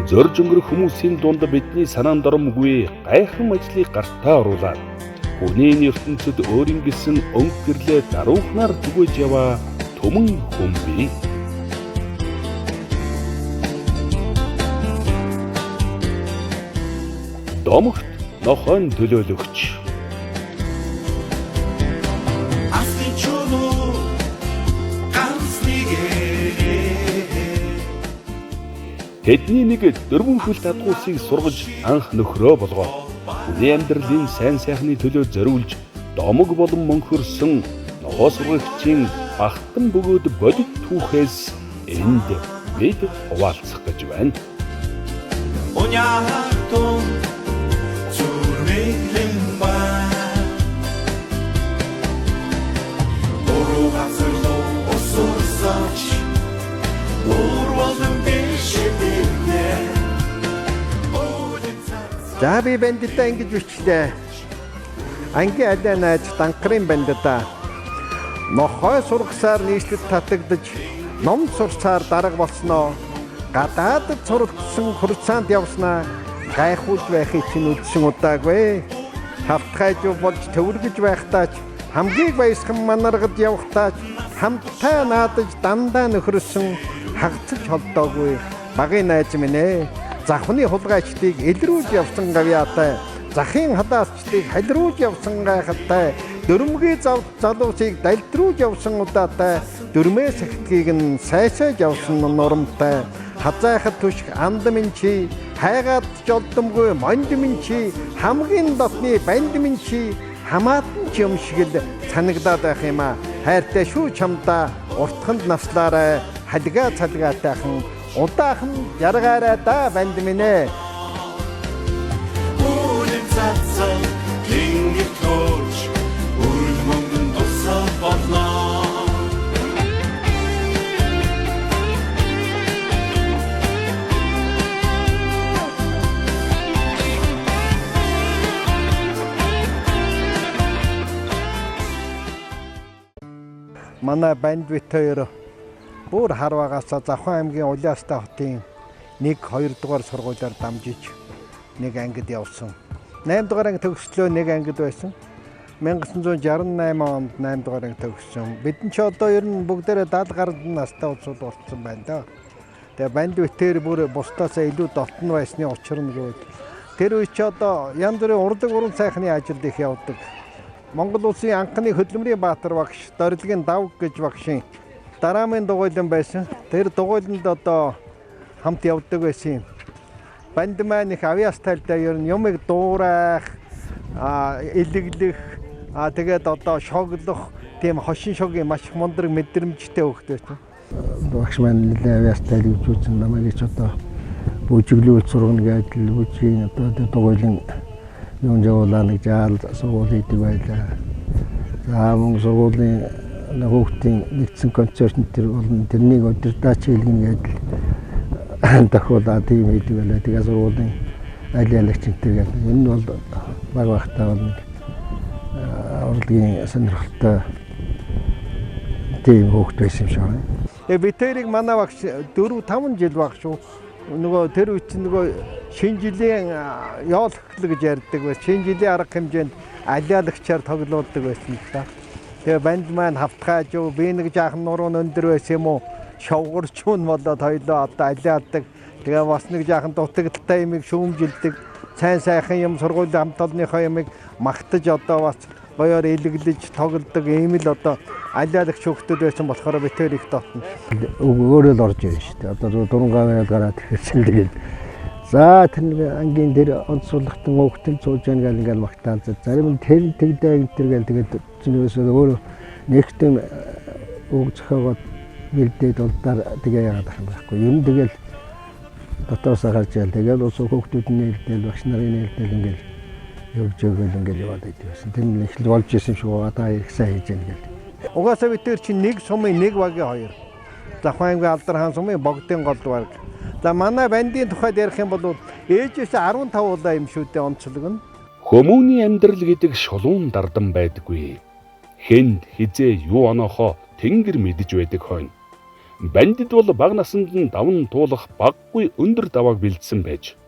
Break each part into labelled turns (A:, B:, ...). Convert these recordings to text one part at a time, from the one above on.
A: зорж өнгөрөх хүмүүсийн дунд бидний санаанд оромгүй гайхам ажлыг гартаа оруулаад хүний ертөнцид өөрийн гэсэн өнгө гэрлээ даруухнаар түгэж яваа түмэн хүн бий. Домогт нохойн төлөөлөгч. Тэдний нэг дөрвөн хөл татгуусыг сургаж анх нөхрөө болгоо. Хүний амьдралын сайн сайхны төлөө зориулж домог болон мөнхөрсөн нохоо сургагчийн бахтан бөгөөд бодит түүхээс энд бид хуваалцах гэж байна.
B: За би бандитаа ингэж бичлээ. Ангийн алиа найз данкрын бандитаа. Нохой сургасаар нийслэл татагдаж, ном сурсаар дарга болсноо. Гадаадд сургасан хурцаанд явснаа. Гайхуулж байхыг чинь үдсэн удаагүй. Хавтгайж болж төвөргөж байхдаач, хамгийн баясхан манаргад явхдаач, хамтдаа наадаж дандаа нөхөрсөн хагцж холдоогүй. Багын найз минь ээ. Захны хулгайчдыг илрүүлж явсан гавьяатай, захын хадаасчдыг халируулж явсан гайхалтай, дөрмгийн залуусыг далдруулж явсан удаатай, дөрмөө сахидгийг нь сайсааж явсан нурамтай, хазайхад түших анд минь чи, хайгаад жолдомгүй монд минь чи, хамгийн дотны банд минь чи, хамаатан ч юм шиг л санагдаад байх юм а. Хайртай шүү чамдаа, уртханд наслаарай, халигаа цалгаатайхан. Удаахан яргаарай да банд минь ээ. Үлэн цацсан гинг тооч үл мөнгөн тусаа болно. Манай банд бит хоёр бүр харваагаасаа Завхан аймгийн Улаастай хотын 1-2 дугаар сургуулиар дамжиж нэг ангид явсан. 8 дугаар анги төгслөө нэг ангид байсан. 1968 онд 8 дугаар анги төгссөн. Бидэн ч одоо ер нь бүгдээрээ 70 гаруй настай улсууд болцсон байна да. Тэгээ банд битээр бүр бусдаасаа илүү дотн байсны учир нь гэвэл тэр үе чи одоо янз бүрийн урлаг уран сайхны ажилд их явдаг. Монгол улсын анхны хөдөлмөрийн баатар багш Дорилгийн Давг гэж багшийн дараамын дугуйлан байсан. Тэр дугуйланд одоо хамт явдаг байсан юм. Банд маань их авиас талдаа ер нь юмыг дуурайх, илэглэх, тэгээд одоо шоглох тийм хошин шогийн маш их мундаг мэдрэмжтэй хөвгт байсан. Багш маань нэлээд авиас талыг үзүүлсэн намайг ч одоо бүжиглүүл сургана гэдэг бүжгийн одоо дугуйлан юм жавлаа нэг жаал сургууль хийдэг байлаа. За мөн сургуулийн хүүхдийн нэгдсэн концерт тэр болон тэрнийг удирдаач хэлгэн гэдэг тохиолдол тийм хийдэг байлаа. Тэгээ сургуулийн алиалагч энэ гэдэг. Энэ нь бол баг багтаа бол нэг урлагийн сонирхолтой тийм хүүхд байсан юм шиг байна. Тэгээ би тэрийг манай багш 4-5 жил баг шүү. Нөгөө тэр үе чинь нөгөө шинэ жилийн яол хөглө гэж ярьдаг байсан. Шинэ жилийн арга хэмжээнд алиалагчаар тоглоулдаг байсан л да. Тэгээ банд маань хавтгайж юу би нэг жаахан нуруу өндөр байсан юм уу? Шовгорч юм болоод хоёлоо одоо алиадаг. Тэгээ бас нэг жаахан дутагдaltaй юмыг шүүмжилдэг. Сайн сайхан юм сургуулийн хамт олонныхоо юмыг магтаж одоо бас гоёор илэглэж тоглодог ийм л одоо алиалагч хөвгтүүд байсан болохоор би тэр их дотно. Өөрөө л орж ирж шүү дээ. Одоо дурангаваад гараад ирсэн л тэгээд за тэр ангийн тэр онцлогтон хөвгтөл сууж байгаа ингээл магтаал. Зарим нь тэр тэгдэ энэ тэгээд зинөөсөө өөрөө нэгтэн үг зохиогоод бэлдээд улдаар тэгээ яагаад ах юм байхгүй. Ер нь тэгэл дотоосоо гарч ял тэгээд ус хөвгтүүд нээлтэл багш нарын нээлтэл ингээл явж өгөөл ингээл яваад байдсан. Тэр нь их л болж исэн шүү. Одоо их сайн хийж яана гэл. Угаасаа бид тэр чинь нэг сумын нэг багийн хоёр. Завхан аймгийн Алдар хаан сумын богдын гол баг. За манай бандын тухайд ярих юм бол ээжээс 15 удаа юм шүү дээ онцлог нь.
A: Хүмүүний амьдрал гэдэг шулуун дардан байдаггүй. Хэнд хизээ юу оноохоо тэнгэр мэдэж байдаг хойно. Бандид бол бага наснд нь даван туулах баггүй өндөр давааг бэлдсэн байж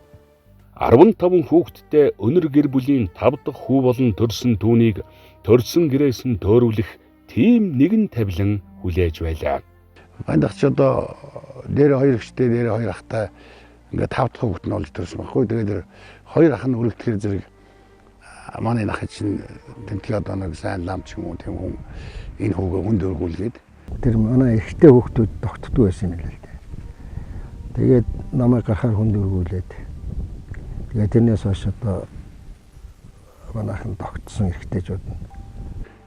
A: 15 хүүхэдтэй өнөр гэр бүлийн 5 дахь хүү болон төрсөн түүнийг төрсөн гэрээс нь төөрүүлэх тийм нэгэн тавилан хүлээж байлаа.
C: Бандагч одоо дээр 2 ихтэй дээр 2 ахтай ингээд 5 дахь хүүхэд нь олж төрсөн байхгүй. Тэгээд 2 ах нь өргөдөхөр зэрэг манай нах чинь тэмдэг одоо нэг сайн лам ч юм уу тийм хүн энэ хүүгээ хүнд өргүүлгээд
B: Тэр манай ихтэй хүүхдүүд тогтдгүй байсан юм л дээ. Тэгээд намайг гарахаар хүнд өргүүлээд тэгээд тэрнээс хойш одоо манайхан тогтсон ихтэйчүүд нь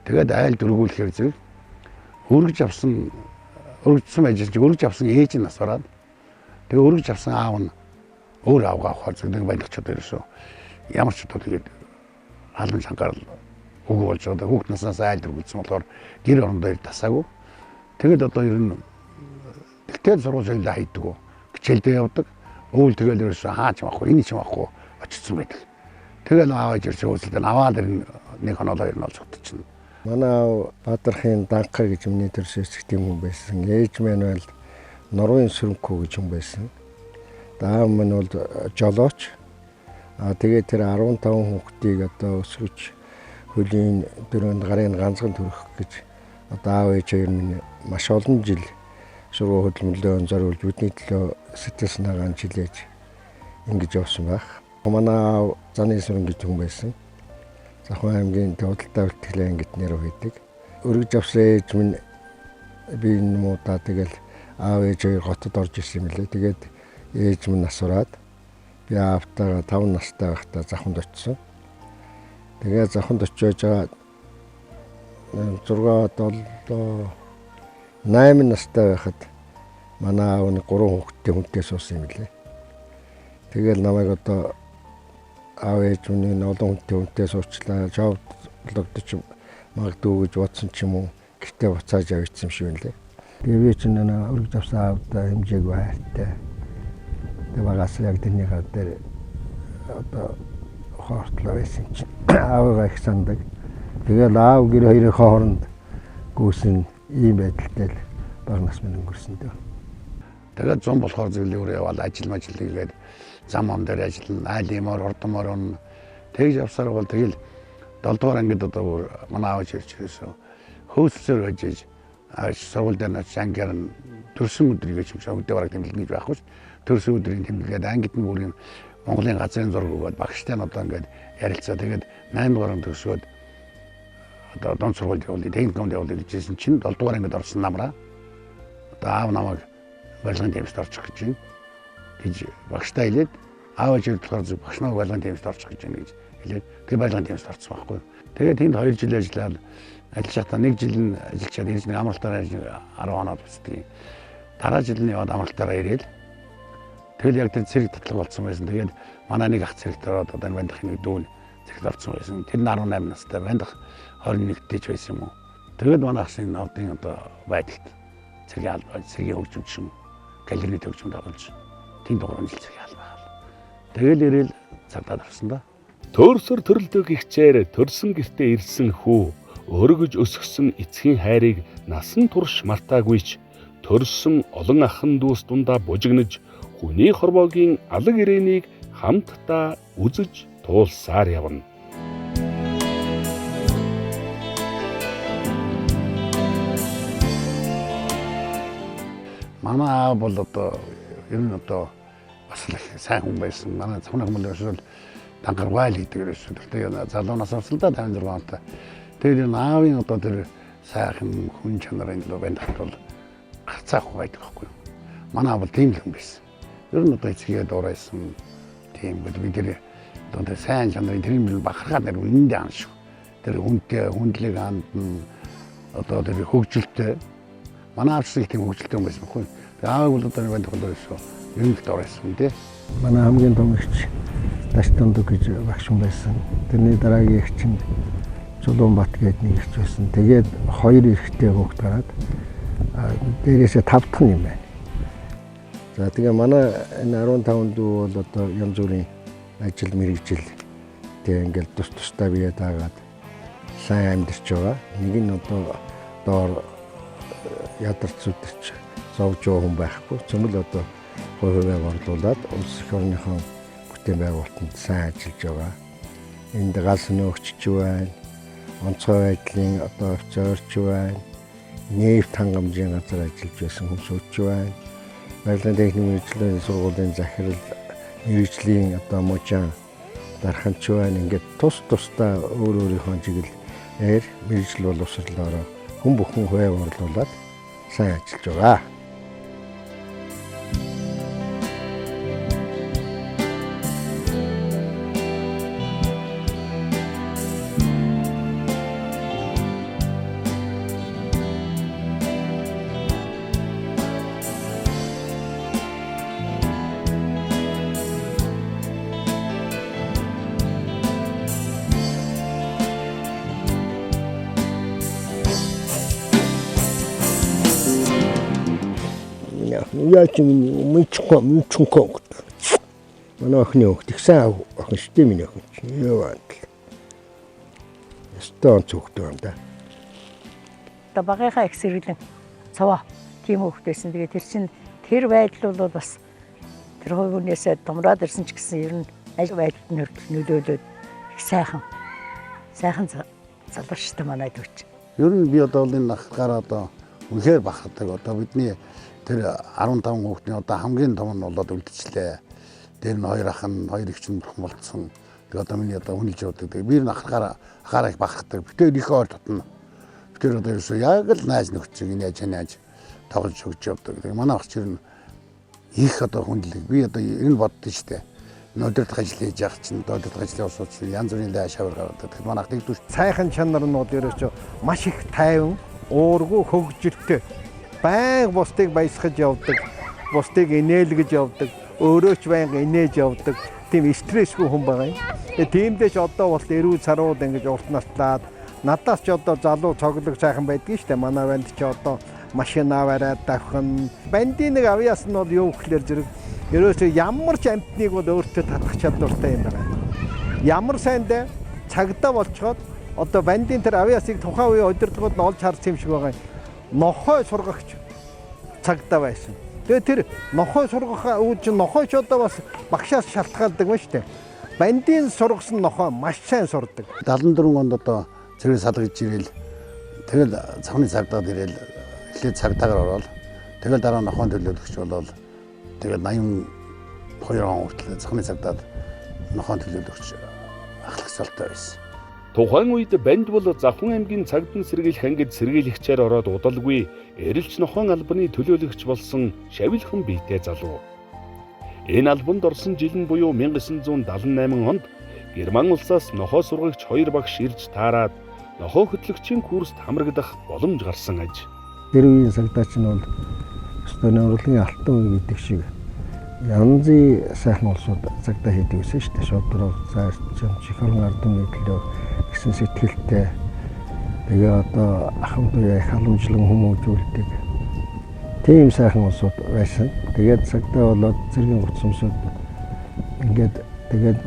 C: тэгээд айлд өргүүлэхээр зэрэг өргөжсөн байж өргөж авсан ээж нь нас ороод тэгээд өргөж авсан аав нь өөр аавгаа авахар зэрэг баялагчд ирсэн. Ямар ч одоо тэгээд халан шангаар өгөө болж байгаа. Хүүхд наснаас айлд өргүүлсэн болохоор гэр орондоо тасаагүй. Тэгээд одоо ер нь тэгтэл сургууль соёлоо хайдаг. Хичээлдээ явдаг. Өвөл тэгэл ерөөсөө хаач авахгүй, энэ ч авахгүй очсон байдаг. Тэгэл аваад ирж өөсөлдөө аваад нэг хоноо хоёр нь олж утчихна.
B: манай аав Бадархын Данкар гэж өмнө төрсөж тийм хүн байсан. Ээж маань бол Норвын Сүрэнхүү гэж хүн байсан. Аав маань бол жолооч. Тэгээд тэр 15 хүүхдийг одоо өсгөж хөлийн дөрөнд гарын ганцхан төрөх гэж одоо аав ээж хоёр минь маш олон жил сургууль хөдөлмөрлөө зориулж бидний төлөө сэтгэл санаагаа чилээж ингэж явсан байх. Манай аав Заны Сүрэн гэж хүн байсан. Захын аймгийн Төвдөлтэй үлтгэлийн ангид нэр өгдөг. Өргөж авсан ээж минь би энэ муудаа тэгэл аав ээж хоёр хотод орж ирсэн юм лээ. Тэгээд ээж минь насураад би аавтайгаа 5 настай байхдаа Заханд очсон. Тэгээд Заханд очиж байгаа 8 настай байхад манай аав нь 3 хүүхэдтэй хүнтэй суусан юм лээ. Тэгэл намайг одоо аав ээж минь олон хүнтэй суучлаа. Жавдлагдчих магадгүй гэж бодсон ч юм уу. Гэртээ буцааж явчихсан юм шиг байна лээ. Тэгээ би чинь өргөж авсан аавдаа хэмжээгүй хайртай. Тэгээ багаас яг тэрний гар дээр одоо хоортлоо байсан чинь аавгаа их сандаг. Тэгэл аав гэр хоёрын хооронд гүйсэн ийм байдалтай л бага нас минь өнгөрсөн дээ.
C: Тэгээд зам болохоор зөвлөөр явал ажил хийгээд зам ам дээр ажиллана, айлмаар ордомоор он тэгж явсаар бол тэгэл 7 дугаар ангид одоо манай аав ирж ирсэн. Хөөсөөр байж сургууль дээр нь ангиар нь төрсөн өдрийг ч юм шиг өдөө бараг тэмдэглэн гэж байхгүй ш. Төрсөн өдрийн тэмдэглээд ангид нь бүрийн Монголын газрын зураг өгөөд багштай нь одоо ингээд ярилцаа. Тэгээд 8 дугаар төгсөөд одоо дон сургуульд явуулъя, техникумд явуулъя гэжсэн чинь 7 дугаар ангид орсон намраа одоо аав намайг барилгын тэмцэлд орчих гэж байна. Гэж багштай хэлээд аав ээж болохоор зөв багш намайг барилгын тэмцэлд орчих гэж байна гэж хэлээд тэгээ барилгын тэмцэлд орсон байхгүй. Тэгээд тэнд 2 жил ажиллаад ажиллахдаа 1 жил нь ажиллачаад ирж нэг амралтаараа 10 хоноод бисдэг. Дараа жил нь яваад амралтаараа ирээл. Тэгэл яг тэр цэрэг татлаг болсон байсан. Тэгээд манай нэг ах цэрэгт ороод одоо энэ бандах нэг дүүн цэрэгт орсон байсан. Тэр нь 18 настай бандах 21-т ч байсан юм уу. Тэгээд манай ахсын навдын одоо байдалд цэргийн албаа, цэргийн хөгжимч юм, галерейд хөгжимд оруулж тэнд 3 жил цэргийн албаа. Тэгэл ирээл цагдаад авсан да.
A: Төөрсөр төрөлдөг ихчээр төрсөн гэртээ ирсэн хүү өргөж өсгсөн эцгийн хайрыг насан турш мартаагүйч төрсөн олон ахын дүүс дундаа бужигнаж хүний хорвоогийн алаг ирээнийг хамтдаа үзэж туулсаар явна.
C: Манай аав бол одоо ер нь одоо бас л сайн хүн байсан. Манай цахны хүмүүс ерөөсөө Данкар Вайл гэдэг ерөөсөө тэгээд залуунаас авсан да 56 онтой. Тэгээд энэ аавын одоо тэр сайхан хүн чанарын л бандахт бол гарцаахгүй байдаг байхгүй юу. Манай аав бол тийм л хүн байсан. Ер нь одоо эцгээ дуурайсан тийм бид тэр одоо сайн чанарын тэр юм бахархаад нэр үнэндээ ан шүү. Тэр хүнтэй хүндлэг анд одоо тэр хөгжилтэй манай аав шиг тийм хөгжилтэй хүн байсан байхгүй юу. Тэгээд аав бол одоо бандах бол ерөөсөө ер нь дуурайсан тий.
B: Манай хамгийн том ихч Дашдондог гэж багш хүн байсан. Тэрний дараагийн ихч нь Чулуунбат гэдэг нэг ихч байсан. Тэгээд 2 эрэгтэй хүүхэд гараад дээрээсээ 5 дахь юм байна. За тэгээ манай энэ 15 дүү бол одоо янз бүрийн ажил мэргэжил тэгээ ингээл тусдаа бие даагаад сайн амьдарч байгаа. Нэг нь одоо доор ядарч зүдэрч зовж байгаа хүн байхгүй. Зөвхөн л одоо хувийг орлуулад улс их орныхон бүтээн байгуулалтанд сайн ажиллаж байгаа. Энд галс нөхчж байна. Онцгой байдлын одоо офицерч байна. Нефт хангамжийн газар ажиллаж байсан хүмүүсч байна. Баялаг техникийн мэргэжлийн сургуулийн захирал мэргэжлийн одоо мужаан дарханч байна. Ингээд тусдаа өөрийнхөө чиглэлээр мэргэжил боловсролоор хүн бүхэн хувийг орлуулад сайн ажиллаж байгаа. Я чинь мичхом. Манай охины хөхт их сайн охин шүү дээ миний охин. Яа. Стон цогтой юм да.
D: Одоо багийнхаа их сэргэлэн цаваа тийм хөхтэйсэн. Тэгээ тэр чин тэр байдал бол бас тэр хувийнээсээ думраад ирсэн ч гэсэн ер нь ажил байдалд нөлөөлөд их сайхан залуучтай манай төвч.
C: Ер нь би одоо энэ нахгаар одоо үнэхээр бахархдаг. Одоо бидний тэр 15 хүүхдийн одоо хамгийн том нь болоод үлдчихлээ. Тэр нь хоёр ах нь хоёр эгч нь бурхан болцсон. Тэгээ одоо миний одоо үнэлж явдаг. Тэгээ би нахахаараа их бахархдаг. Битээр их ойр тутна. Битээр одоо ерөөсөө яг л найз нөхцөг энэ яаж тоглож өгч явдаг. Тэгээ манай ах чинь их одоо хүндлэг. Би одоо энэ боддоо штэ. Өдөрт ажил хийж явах чинь өдөрт ажлын усууч янз бүрийн шавар гаргадаг. Тэгэхээр манай ах тэгдүү.
B: Сайхан чанар нь бол ерөөсөө маш их тайван, уургүй хөгжилтэй. Баян бусдыг баясгаж явдаг, бусдыг инээлгэж явдаг, өөрөө ч баян инээж явдаг. Тийм стрессгүй хүн байгаа юм. Тиймдээч одоо бол эрүүл сарууд ингэж урт настлаад надаас ч одоо залуу цоглог сайхан байдгийг штэ. Манай банд ч одоо машин аваарай давхан. Бандын нэг авьяас нь бол юу гэхлээр зэрэг ерөөсөө ямар ч амтныг бол өөртөө татах чадвартай юм байна. Ямар сайндаа цагдаа болцоход одоо бандын тэр авьяасыг тухайн үеийн удирдлагууд нь олж харсан юм шиг байгаа юм. Нохой сургагч цагдаа байсан. Тэгээ тэр нохой сургах үүд чинь нохойч одоо бас багшаас шалтгаалдаг ба штэ. Бандын сургасан нохой маш сайн сурдаг.
C: 74 онд одоо цэрэг салгаж ирэл тэгэл цавны цагдаад ирэл эхлээд цагдаагаар ороод тэгэл дараа нь нохойн төлөөлөгч болоод тэгэл 82 он хүртэл цавны цагдаад нохойн төлөөлөгч ахлагсалтай байсан.
A: Тухайн үед банд бол Завхан аймгийн цагдсан сэргийлэх ангид сэргийлэгчээр ороод удалгүй эрэлж нохойн албаны төлөөлөгч болсон шавилхан биетэй залуу. Энэ албанд орсон жил нь буюу 1978 онд Герман улсаас нохой сургагч 2 багш ирж таарад нохой хөтлөгчийн курст хамрагдах боломж гарсан аж.
B: Тэр үеийн цагдаач нь бол өстөний урлагийн алтан үе гэдэг шиг янзын сайхан улсууд цагдаа хийдэг байсан шүү дээ. Шодроо цааш чихэрэн ардын төлөө гэсэн сэтгэлтэй. Тэгээ одоо ахын туяа их халамжлан хүмүүжүүлдэг. Тийм сайхан улсууд байсан. Тэгээд цагдаа болоод зэргийн урдсамсууд ингээд тэгээд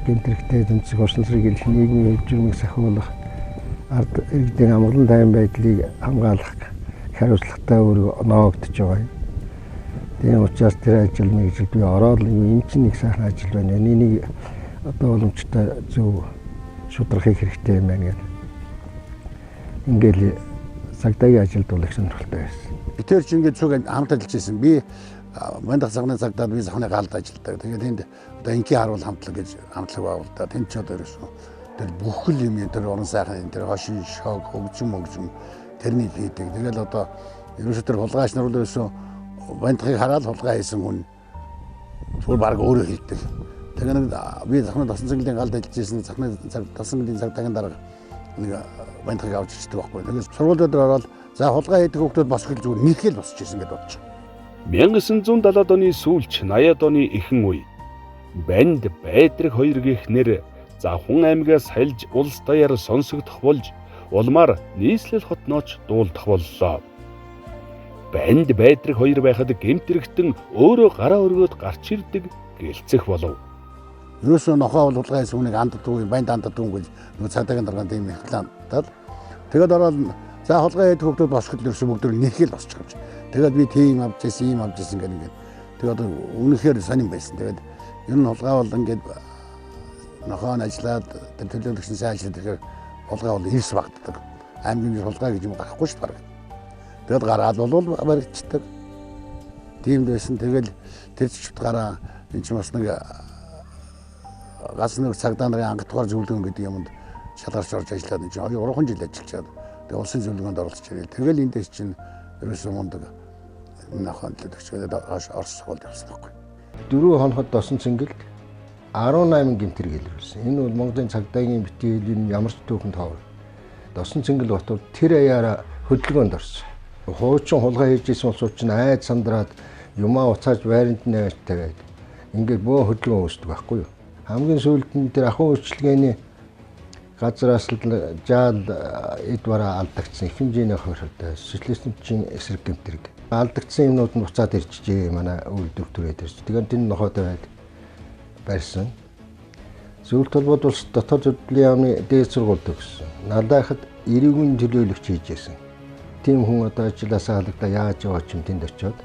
B: гэмтэрхтэй тэмцэх орчносрыг илэх нийгмийн хөгжмийг сахиулах ард иргэдийн амгалан тайван байдлыг хамгаалах хариуцлагатай үүрэг ноогдож байгаа юм. Тийм учраас тэр ажил мэргэжилд би ороод энэ чинь нэг сайхан ажил байна. Энийг одоо боломжтой зөв шударгахыг хэрэгтэй юм байна гэдэг. Ингээл цагдаагийн ажилд бол их сонирхолтой байсан.
C: Би тэр чинь ингээд цуг хамт ажиллаж байсан. Би мандах цагны цагдаад би завхны галд ажилладаг. Тэгээд энд одоо инкий харуул хамтлаг гэж хамтлаг байгуулдаг. Тэнд ч одоо ерөөсөө тэр бүхэл юм тэр орон сайхан тэр хошин шог хөгжим тэрний хийдэг. Тэгэл одоо ерөөсөө тэр хулгайч нар бол ерөөсөө бандхыг хараад хулгай хийсэн хүн зүгээр баг өөрөө хийдэг. Тэгээ нэг би завхны тасан цаглын галд ажиллаж байсан. Завхны тасан цаглын цагтаагийн дараа нэг бандхыг авч ирдэг байхгүй. Тэгээд сургуулиуд ороод за хулгай хийдэг хүмүүс босгол зүгээр нэрхэл босч ирсэн гэдээ бодчих.
A: 1970-ад оны сүүлч 80-ад оны эхэн үе банд Байдраг хоёр гихнэр Завхан аймгаас хальж улс даяар сонсогдох болж улмаар нийслэл хотнооч дуулдах боллоо. Банд Байдраг хоёр байхад гэмтэрэгтэн өөрөө гараа өргөөд гарч ирдэг гэлцэх болов.
C: Юусэн нохоо хулгай хийсэн хүнийг анддаг үе банд анддаг үе гэж нөгөө цагдаагийн даргаанд ийм хэлээд тэгээд ороод За хулгай хэд хүүхдүүд босход ерөөсөө бүгд нэрхэл босчих юм чи. Тэгээд би тийм авч ирсэн, ийм авч ирсэн гэх. Тэгээд одоо үнэхээр сонирн байсан. Тэгээд ер нь хулгай бол ингээд нохоо ажиллаад төлөөлөгчн сайн ажиллаад тэгэхээр хулгай бол эрс багтдаг. Аймгийн хулгай гэж юм гарахгүй шүү дээ. Тэгээд гараад бол баригдчихдаг. Тийм байсан. Тэгэл тэр чигт гараа энэ ч бас нэг газ нэг цагдаа нарын ангатгаар зөвлөгөн гэдэг юмд шалгарч орж ажиллаад энэ 2-3 жил ажиллаад тэгээд улсын зөвлөгөөнд оролцож ирээ. Тэгэл эндээс чинь ерөөсөө мундаг нохоо төлөвчгээд Орос сургуульд явсан байхгүй.
B: 4 хоногт досон цэнгэлд 18 гэмтэр гэлэрсэн. Энэ бол Монголын цагдаагийн битгилийн ямар ч түүхэнд ховор. Досон цэнгэл готвол тэр аяараа хөдөлгөөнд орсон. Хуучин хулгай хийж исэн улсууд чинь айд сандраад юмаа уцааж байранд нээвч тавиад ингээд бөө хөдөлгөөн үүсдэг байхгүй юу. Хамгийн сүүлд нь тэр ахуй үйлчилгээний газраас л жаал эд бараа алдагдсан их хэмжээний хөрөлтэй социалистчийн эсрэг гэмтэрэг алдагдсан юмнууд нь буцаад ирчихжээ манай үйл төвтөрөөд ирж. Тэгээд энэ нохойтой барьсан. Зөвлөлт толгойд улс дотоод зөвлөлийн яамны дээд сургуульд өгсөн. Надайхад эрүүгийн төлөөлөгч хийжсэн. Тим хүн одоо ажилласаа халагдаа яаж яваач юм тэнд очиод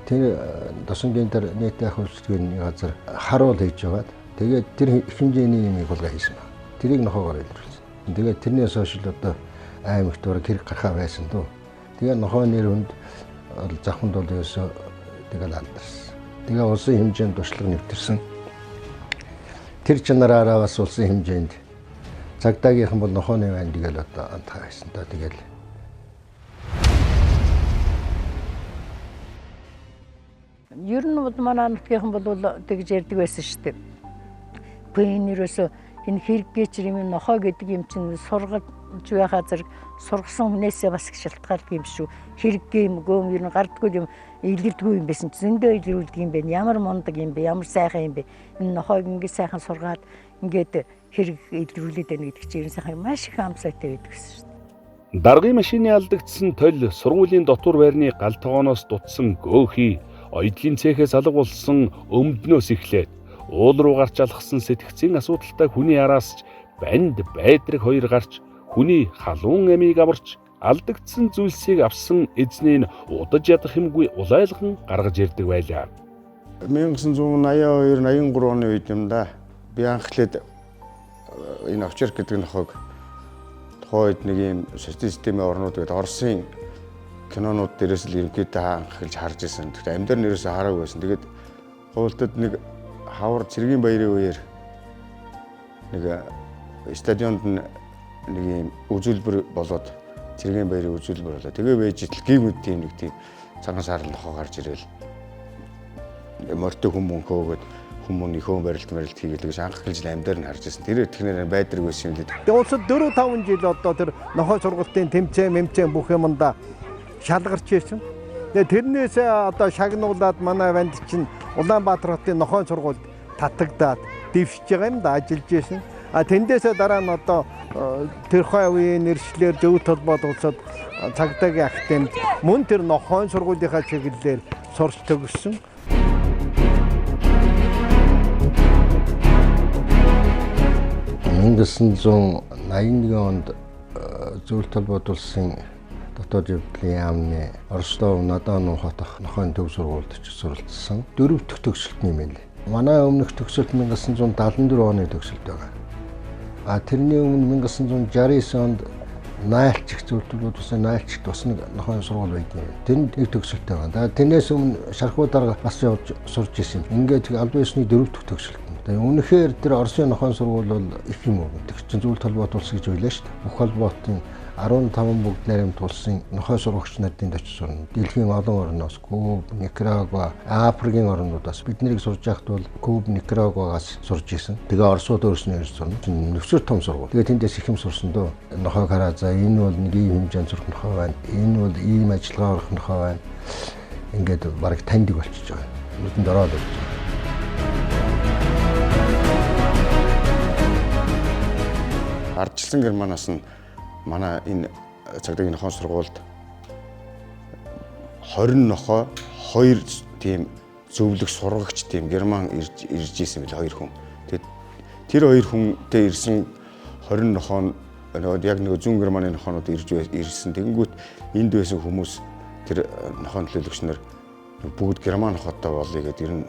B: тэр досонгийн тэр нийт ахуй үйлчилгээний газар харуул хийж байгаад тэгээд тэр их хэмжээний юм хулгай хийсэн байна. Тэрийг нохоогоор илрүүлсэн. Тэгээд тэрнээс хойш л одоо аймагт бараг хэрэг гарахаа байсан дөө. Тэгээд нохоо нэр хүнд завханд бол ерөөсөө тэгэл алдарсан. Тэгээд улсын хэмжээнд туршлага нэвтэрсэн. Тэр чанараараа бас улсын хэмжээнд цагдаагийнхан бол нохооны байна тэгэл одоо антаа байсан доо. Тэгэл
D: ер нь бол манай нутгийнхан бол тэгж ярьдаг байсан шүү дээ. Бэн ерөөсөө энэ хэрэггээч юм нохоо гэдэг юм чинь сургаж байхаа зэрэг сургасан хүнээсээ бас их шалтгаалдаг юм шүү. Хэрэггээ юм гөөм ер нь гардгүй юм илэрдэггүй юм байсан чинь зөндөө илрүүлдэг юм байна. Ямар мундаг юм бэ? Ямар сайхан юм бэ? Энэ нохоог ингээд сайхан сургаад ингээд хэрэг илрүүлээд байна гэдэг чинь ер нь сайхан маш их амсайтай байдаг гэсэн шүү.
A: Даргын машины алдагдсан толь сургуулийн дотор байрны гал тогооноос дутсан гөөхий оёдлын цехээс алга болсон өмднөөс эхлээд уул руу гарч алхсан сэтгцийн асуудалтай хүний араас банд байдраг хоёр гарч хүний халуун амийг аварч алдагдсан зүйлсийг авсан эзнийг удаж ядах юмгүй улайлхан гаргаж ирдэг байлаа.
E: 1982-83 оны үед юм да. Би анхлаад энэ Овчарк гэдэг нохойг тухайд нэг юм социалистийн орнууд гэдэг Оросын кинонууд дээрээс л ерөнхийдөө анхлж харж ирсэн. Тэгтээ амьдар нэрээсээ хараагүй байсан. Тэгээд хуултад нэг хавар цэргийн баярын үеэр нэг стадионд нэг юм үзүүлбэр болоод цэргийн баярын үзүүлбэр болоо. Тэгээ байж итл гимүүд тийм нэг тийм цагаан сарлан нохоо гарч ирээл морьтой хүмүүн хөөгөөд хүмүүний хөөн барилт хийгээл гэж анхлж амьдар нь харж ирсэн. Тэр тэгэхээр байдраг байсан юм лээ.
B: тэгээд улсад 4-5 жил одоо тэр нохой сургуулийн тэмцээн бүх юмдаа шалгарч ирсэн. Тэгээд тэрнээс одоо шагнуулаад манай банд чинь Улаанбаатар хотын нохойн сургуульд татагдаад дэвшиж байгаа юм да ажиллаж ирсэн. Тэндээсээ дараа нь одоо тэр хой үеийн нэршлэр зөвлөлт толгойд улсад цагдаагийн академид мөн тэр нохойн сургуулийнхаа чиглэлээр сурч төгссөн. 1981 онд зөвлөлт толгойд улсын дотоод явдлын яамны Орслов Надаан хотох нохойн төв сургуульд очиж суралцсан. 4 дахь төгсөлт юм байна. Манай өмнөх төгсөлт 1974 оны төгсөлт байгаа. Тэрний өмнө 1969 онд Найлчиг зөвлөлт толгойд улсын Найлчигт бас нэг нохойн сургууль байдаг. Тэнд нэг төгсөлт байгаа. Тэрнээс өмнө Шархуудаар бас явж сурч ирсэн. Ингээд аль биесний 4 дахь төгсөлт. Тэгээ үнэхээр тэр Оросын нохойн сургууль бол их юм уу. Тэр чинь зөвлөлт толгойд улс гэж байлаа шүү дээ. Бүх холбоотын 15 бүгд найрамд улсын нохой сургагч нарын очиж сурна. Дэлхийн олон орноос Куб, Никарагуа, Африкийн орнуудаас бид нарыг сурж байхад бол Куб, Никарагуагаас сурж исэн. Тэгээ Оросууд өөрснөө ирж сурна. Нөхцөл том сургууль. Тэгээ тэндээс их юм сурсан дөө. Нохой хараа за энэ бол нэг ийм хэмжээнд сурах нохой байна. Энэ бол ийм ажиллагаа орох нохой байна. Ингээд бараг таньдаг болчихж байгаа. Нүдэнд ороод ирж байгаа.
E: Ардчилсан Германаас нь манай энэ цагдаагийн нохойн сургуульд 20 нохой 2 тийм зөвлөх сургагч тийм Герман ирж исэн бил 2 хүн. Тэгээд тэр 2 хүнтэй ирсэн 20 нохой нь яг нэг зүүн Германы нохоонууд ирсэн. Тэгэнгүүт энд байсан хүмүүс тэр нохоон төлөөлөгч нар бүгд Герман нохоотой болъё гэдэг ер нь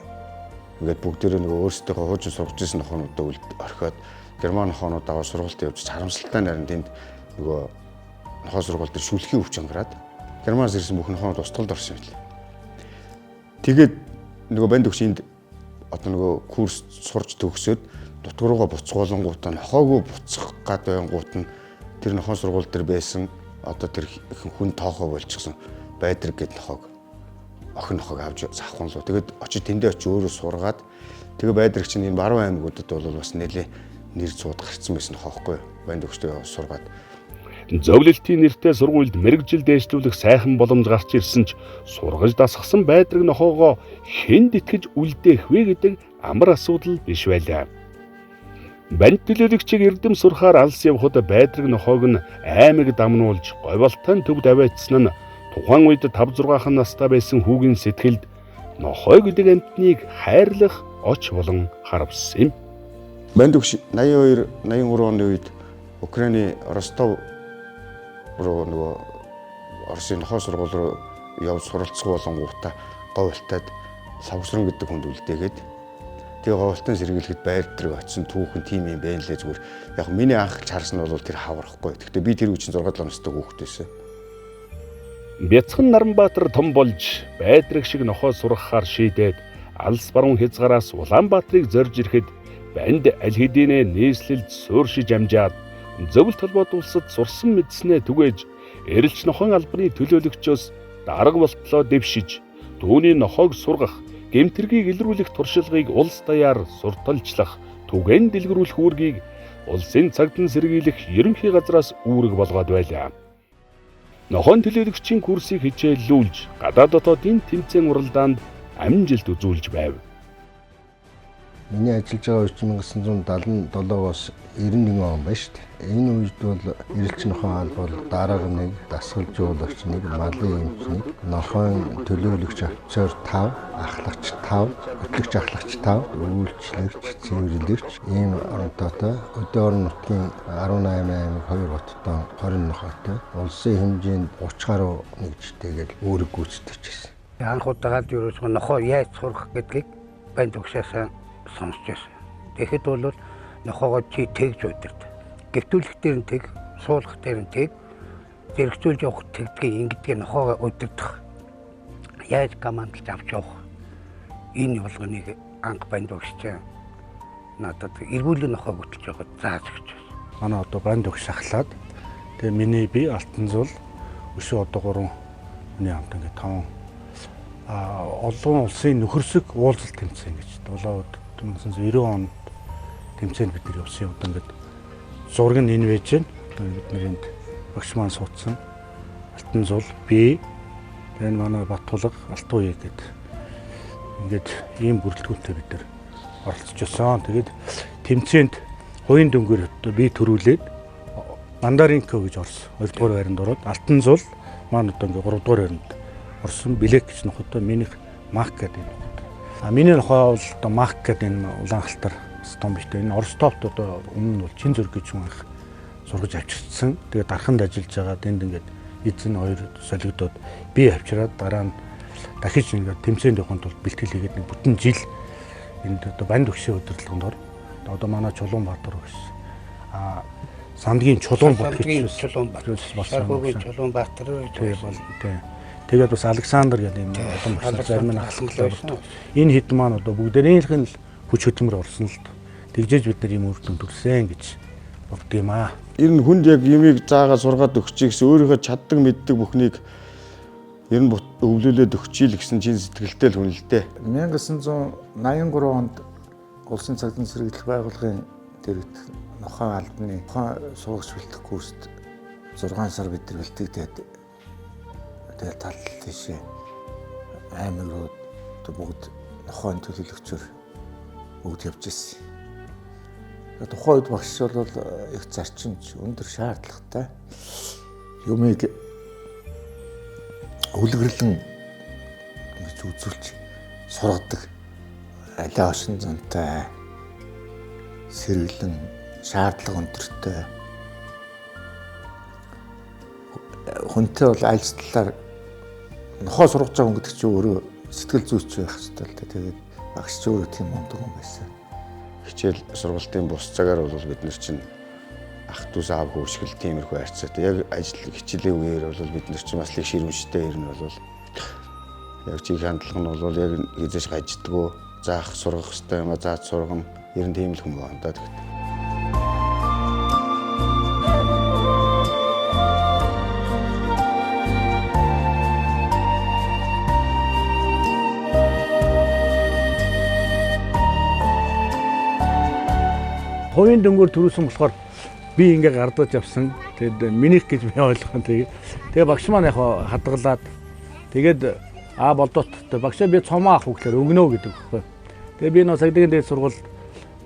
E: ингээд бүгдээрээ нөгөө өөрсдөө хуучин сургаж ирсэн нохоонуудаа орхиод Герман нохоонууд аваа сургуульд явж харамсалтай нарийн тэнд нөгөө нохоо сургууль дээр шүлхийн өвчин гараад Германаас ирсэн бүх нохоонууд устгалд орсон юм. Тэгээд нөгөө банд өгчинд одоо нөгөө курс сурж төгсөөд дутгуугаа буцгуулангуудаа нохоогоо буцах гад байнгут нь тэр нохоо сургууль дээр байсан одоо тэр хүн тоохоо болчихсон Байдраг гэд нохоог охин нохоог авч завхан лу. Тэгээд очиж тэндээ очиж өөрөө сургаад тэгээ Байдраг чинь энэ баруун аймагуудад бол бас нэлээ нэр зууд гарцсан байсан нохоохгүй банд өгчтэй сургаад
A: Зөвлөлтийн нэртэй сургуульд мэрэгжил дээшлүүлэх сайхан боломж гарч ирсэн ч сургаж дасгсан Байдраг нохоогоо хэнд итгэж үлдээх вэ гэдэг амар асуудал биш байлаа. Банд төлөөлөгчийг эрдэм сурахаар алс явхад Байдраг нохоог нь аймаг дамнуулж говьолтой төвд аваачсан нь тухайн үед 5-6 настай байсан хүүгийн сэтгэлд нохой гэдэг амьтныг хайрлах оч болон харавсан юм.
E: Банд өгч 82 83 оны үед Украины Ростов руу нөгөө Оросын нохоо сургууль руу явж суралцах болонгуудаа говьолтойд Савсран гэдэг хүнд үлдээгээд тэгээ говьолтон сэргийлэхэд Байдраг очисон түүхэн тим юм байна лээ зүгээр. Яг миний анх чарсан нь бол тэр хаврахгүй. Гэхдээ би тэр үучин 6 7 настай хүүхэд байсан.
A: Бяцхан Наранбаатар том болж Байдраг шиг нохоо сургахаар шийдээд алс баруун хязгаараас Улаанбаатарыг зорж ирэхэд банд аль хэдийнэ нийслэлд сууршиж амжаад зөвлөлт холбоот улсад сурсан мэдснээ түгээж эрэлч нохоон албаны төлөөлөгчөөс дарга болтлоо дэвшиж түүний нохоог сургах гэмтэргийг илрүүлэх туршлагыг улс даяар сурталчлах түгээн дэлгэрүүлэх үүргийг улсын цагтан сэргийлэх ерөнхий газраас үүрэг болгоод байлаа. Нохоон төлөөлөгчийн курсыг хичээллүүлж гадаад дотоодын тэмцээн уралдаанд амжилт үзүүлж байв.
B: Миний ажиллаж байгаа 1977-оос 91 он байна шүү дээ. Энэ үед бол эрэлч нохоо албал дарга нэг, дасгалжуулагч нэг, малын эмч нэг, нохоон төлөөлөгч офицер 5, ахлагч 5, хөтлөгч ахлагч 5, үйлчлэгч, цэвэрлэгч ийм онтоотой өдөө орон нутгийн 18 аймаг 2 хоттой 20 нохоотой улсын хэмжээнд 30 гаруй нэгжтэйгээр үүрэг гүйцэтгэж байсан.
F: Анх удагаад ерөөсөө нохоо яаж сурах гэдгийг банд өгшөөсөө сонсч байсан. Тэгэхэд бол нохоогоо чи тэгж удирд. Гэвтүүлэх дээр нь тэг, суулгах дээр нь тэг, зэрэгцүүлж явах тэгдгийг ингэдгийг нохоогоо удирдах. Яаж командалж авч явах. Энэ болгоныг анх банд өгч надад эргүүлэн нохоо хөтлж явахад зааж өгч байсан.
G: Манай одоо банд өгч сахлаад тэгээ миний би Алтан зул өшөө одоо 3 хүний хамт ингээд 5 олон улсын нөхөрсөг уулзалт тэмцээн гэж 1990 онд тэмцээнд бид нар явсан. Одоо ингээд зураг нь энэ байж байна. Бид нэрэнд багш маань суудсан. Алтан зул би энэ манай Баттулга Алтан уяа гэдэг ингээд ийм бүрэлдэхүүнтэй бид нар оролцож байсан. Тэгээд тэмцээнд хувийн дөнгөөр би төрүүлээд Мандаринко гэж орсон. 2 дугаар байранд ороод Алтан зул маань одоо ингээд 3 дугаар байранд орсон. Билек гэж нөхөдөө минийх Мак гэдэг нөхөд. Миний нохоо бол одоо Мак гэдэг энэ Улаанхалтар том биштэй. Энэ Орос топт одоо өмнө нь бол чин зүрх гэж хүн анх сургаж авчирсан. Тэгээд дарханд ажиллаж байгаа тэнд ингээд эзэн хоёр солигдоод би авчираад дараа нь дахиж ингээд тэмцээнд явахын тулд бэлтгэл хийгээд нэг бүтэн жил энд одоо банд өгшийн удирдлаганд ор. Одоо манай Чулуунбаатар гэсэн. Сандгийн Чулуунбаатар
F: болсон. Чулуунбаатар
G: тэгээд бас Александр гэдэг энэ олон багш зарим нь ахлагтай байна. Энэ хэд маань одоо бүгдээрийнх нь хүч хөдөлмөр орсон л тэгжээж бид нар ийм үр дүнд хүрсэн гэж боддог юм аа.
E: Ер нь хүнд яг юмыг заагаад сургаад өгчий гэсэн өөрийнхөө чаддаг мэддэг бүхнийг ер нь өвлүүлээд өгчий л гэсэн чин сэтгэлтэй л хүн л дээ.
H: 1983 онд улсын цагтан сэргийлэх байгууллагын дэргэд нохоо албаны нохоо суугч бэлтгэх курст 6 сар бид нар бэлтгэдэг. Тэгээд тал тийшээ аймаг руу бүгд нохооны төлөөлөгчөөр бүгд явж ирсэн. Тухайн үед багш бол их зарчимч, өндөр шаардлагатай юмыг үлгэрлэн ингэж үзүүлж сургадаг. Алиа ошин зонтой, сэргэлэн, шаардлага өндөртэй хүнтэй бол альж талаар нохоо сургаж байгаа хүн гэдэг чинь өөрөө сэтгэл зүйч байх хэрэгтэй л дээ. Тэгээд багш ч өөрөө тийм мундаг хүн байсан.
E: Хичээл сургалтын бус цагаар бол бид нар чинь ах トゥ аав хүү шиг л тиймэрхүү харьцаатай. Яг ажил хичээлийн үеэр бол бид нар чинь бас их ширүүштэй ер нь бол яг чих хандлага нь бол яг хизээш гаждгөө заах сургах хэрэгтэй юм а зааж сургам ер нь тийм л хүн байна да тэгт.
G: Хувийн дөнгөөр төрүүлсэн болохоор би ингээ гардаж явсан. Тэгээд минийх гэж би ойлгосон. Тэгээ багш маань яг хадгалаад тэгээд болдоот багшаа би цомоо авах гэхээр өгнө гэдэг байхгүй. Тэгээ би нөө цагдаагийн дээд сургууль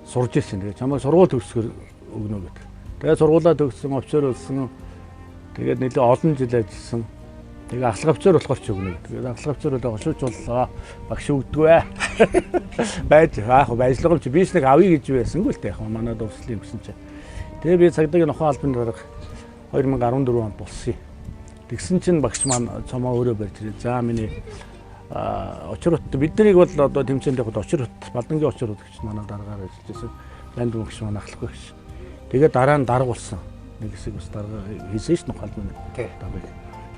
G: сурж ирсэн. Тэгээ чамайг сургууль төгсгөр өгнө гэдэг. Тэгээ сургуулаа төгссөн, офицер болсон. Тэгээд нэлээд олон жил ажилласан. Тэгээ ахлах офицер болохоор ч өгнө гэдэг. Тэгээд ахлах офицер болоо гошууч боллоо. Багш өгдөггүй. Байж ажиллах юм чи биш нэг авъя гэж байсангүй л дээ яг манай дурслын гэсэн чи. Тэгээ би цагдаагийн нохоо албанд гарах 2014 онд болсон. Тэгсэн чинь багш маань цомоо өөрөө барьж ирээ. За миний очрот биднийг бол одоо тэмцээнд явахад очрот Балдангийн очрот гэж манай дараагаар ажиллаж байсан. Банд багш маань ахлахгүй гэж. Тэгээ дараа нь дарга болсон. Нэг хэсэг бас дарга хийсэн ш нохоо албанд.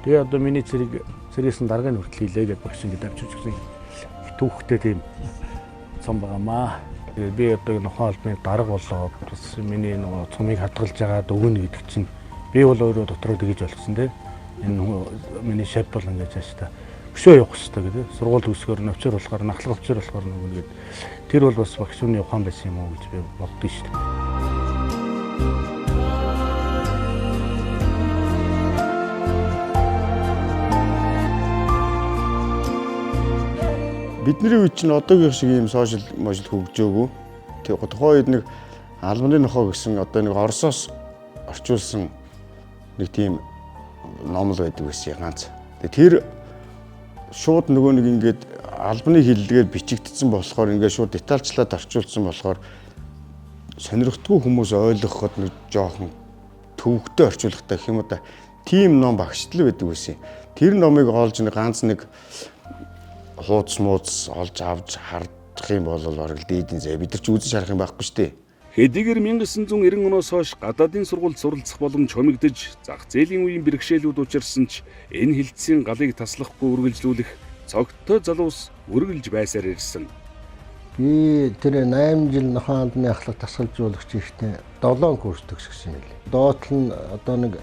G: Тэгээ одоо миний цэргээс нь даргааны хүртэл хийлээ гэж багш ингэ давчиж өгсөн. Түүхтэй тийм цом байгаамаа. Тэгээ би одоо нохоо албаны дарга болоо бас миний нөгөө цомыг хадгалж байгаа өгнө гэдэг чинь би бол өөрөө дотроо тэгэж ойлгосон тийм. Энэ миний шав бол ингэж хааштай өшөө явах хэрэгтэй гэдэг. Сургууль төгсгөр нь офицер болохоор нахлах офицер болохоор нөгөө тэр бол бас багш үний ухаан байсан юм уу гэж би боддоо шүү дээ.
E: Бидний үед чинь одоогийн шиг ийм сошиал хөгжөөгүй. Тэгээ тухайн үед нэг албаны нохоо гэсэн одоо нэг Оросоос орчуулсан нэг тийм ном л байдаг байсан ганц. Тэгээ тэр шууд нөгөө нэг ингээд албаны хэллэгээр бичигдсэн болохоор ингээд шууд детальчлаад орчуулсан болохоор сонирхдгүй хүмүүс ойлгоход нэг жоохон төвөгтэй орчуулгатай гэх юм уу да. Тим ном багшдл байдаг байсан. Тэр номыг олж нэг ганц нэг хуудас муудас олж авч хардах юм бол орол дээдийн зай бид нар ч үзэж харах юм байхгүй шүү дээ.
A: Хэдийгээр 1990 оноос хойш гадаадын сургуульд суралцах боломж хомигдож зах зээлийн үеийн бэрхшээлүүд учирсан ч энэ хилцээний галыг таслахгүй үргэлжлүүлэх цогтой залуус үргэлж байсаар ирсэн.
B: Би тэр 8 жил нохоо албаны ахлах тасгалжуулагч ихтэй 7 курс төгссөн юм лээ. Доотл нь одоо нэг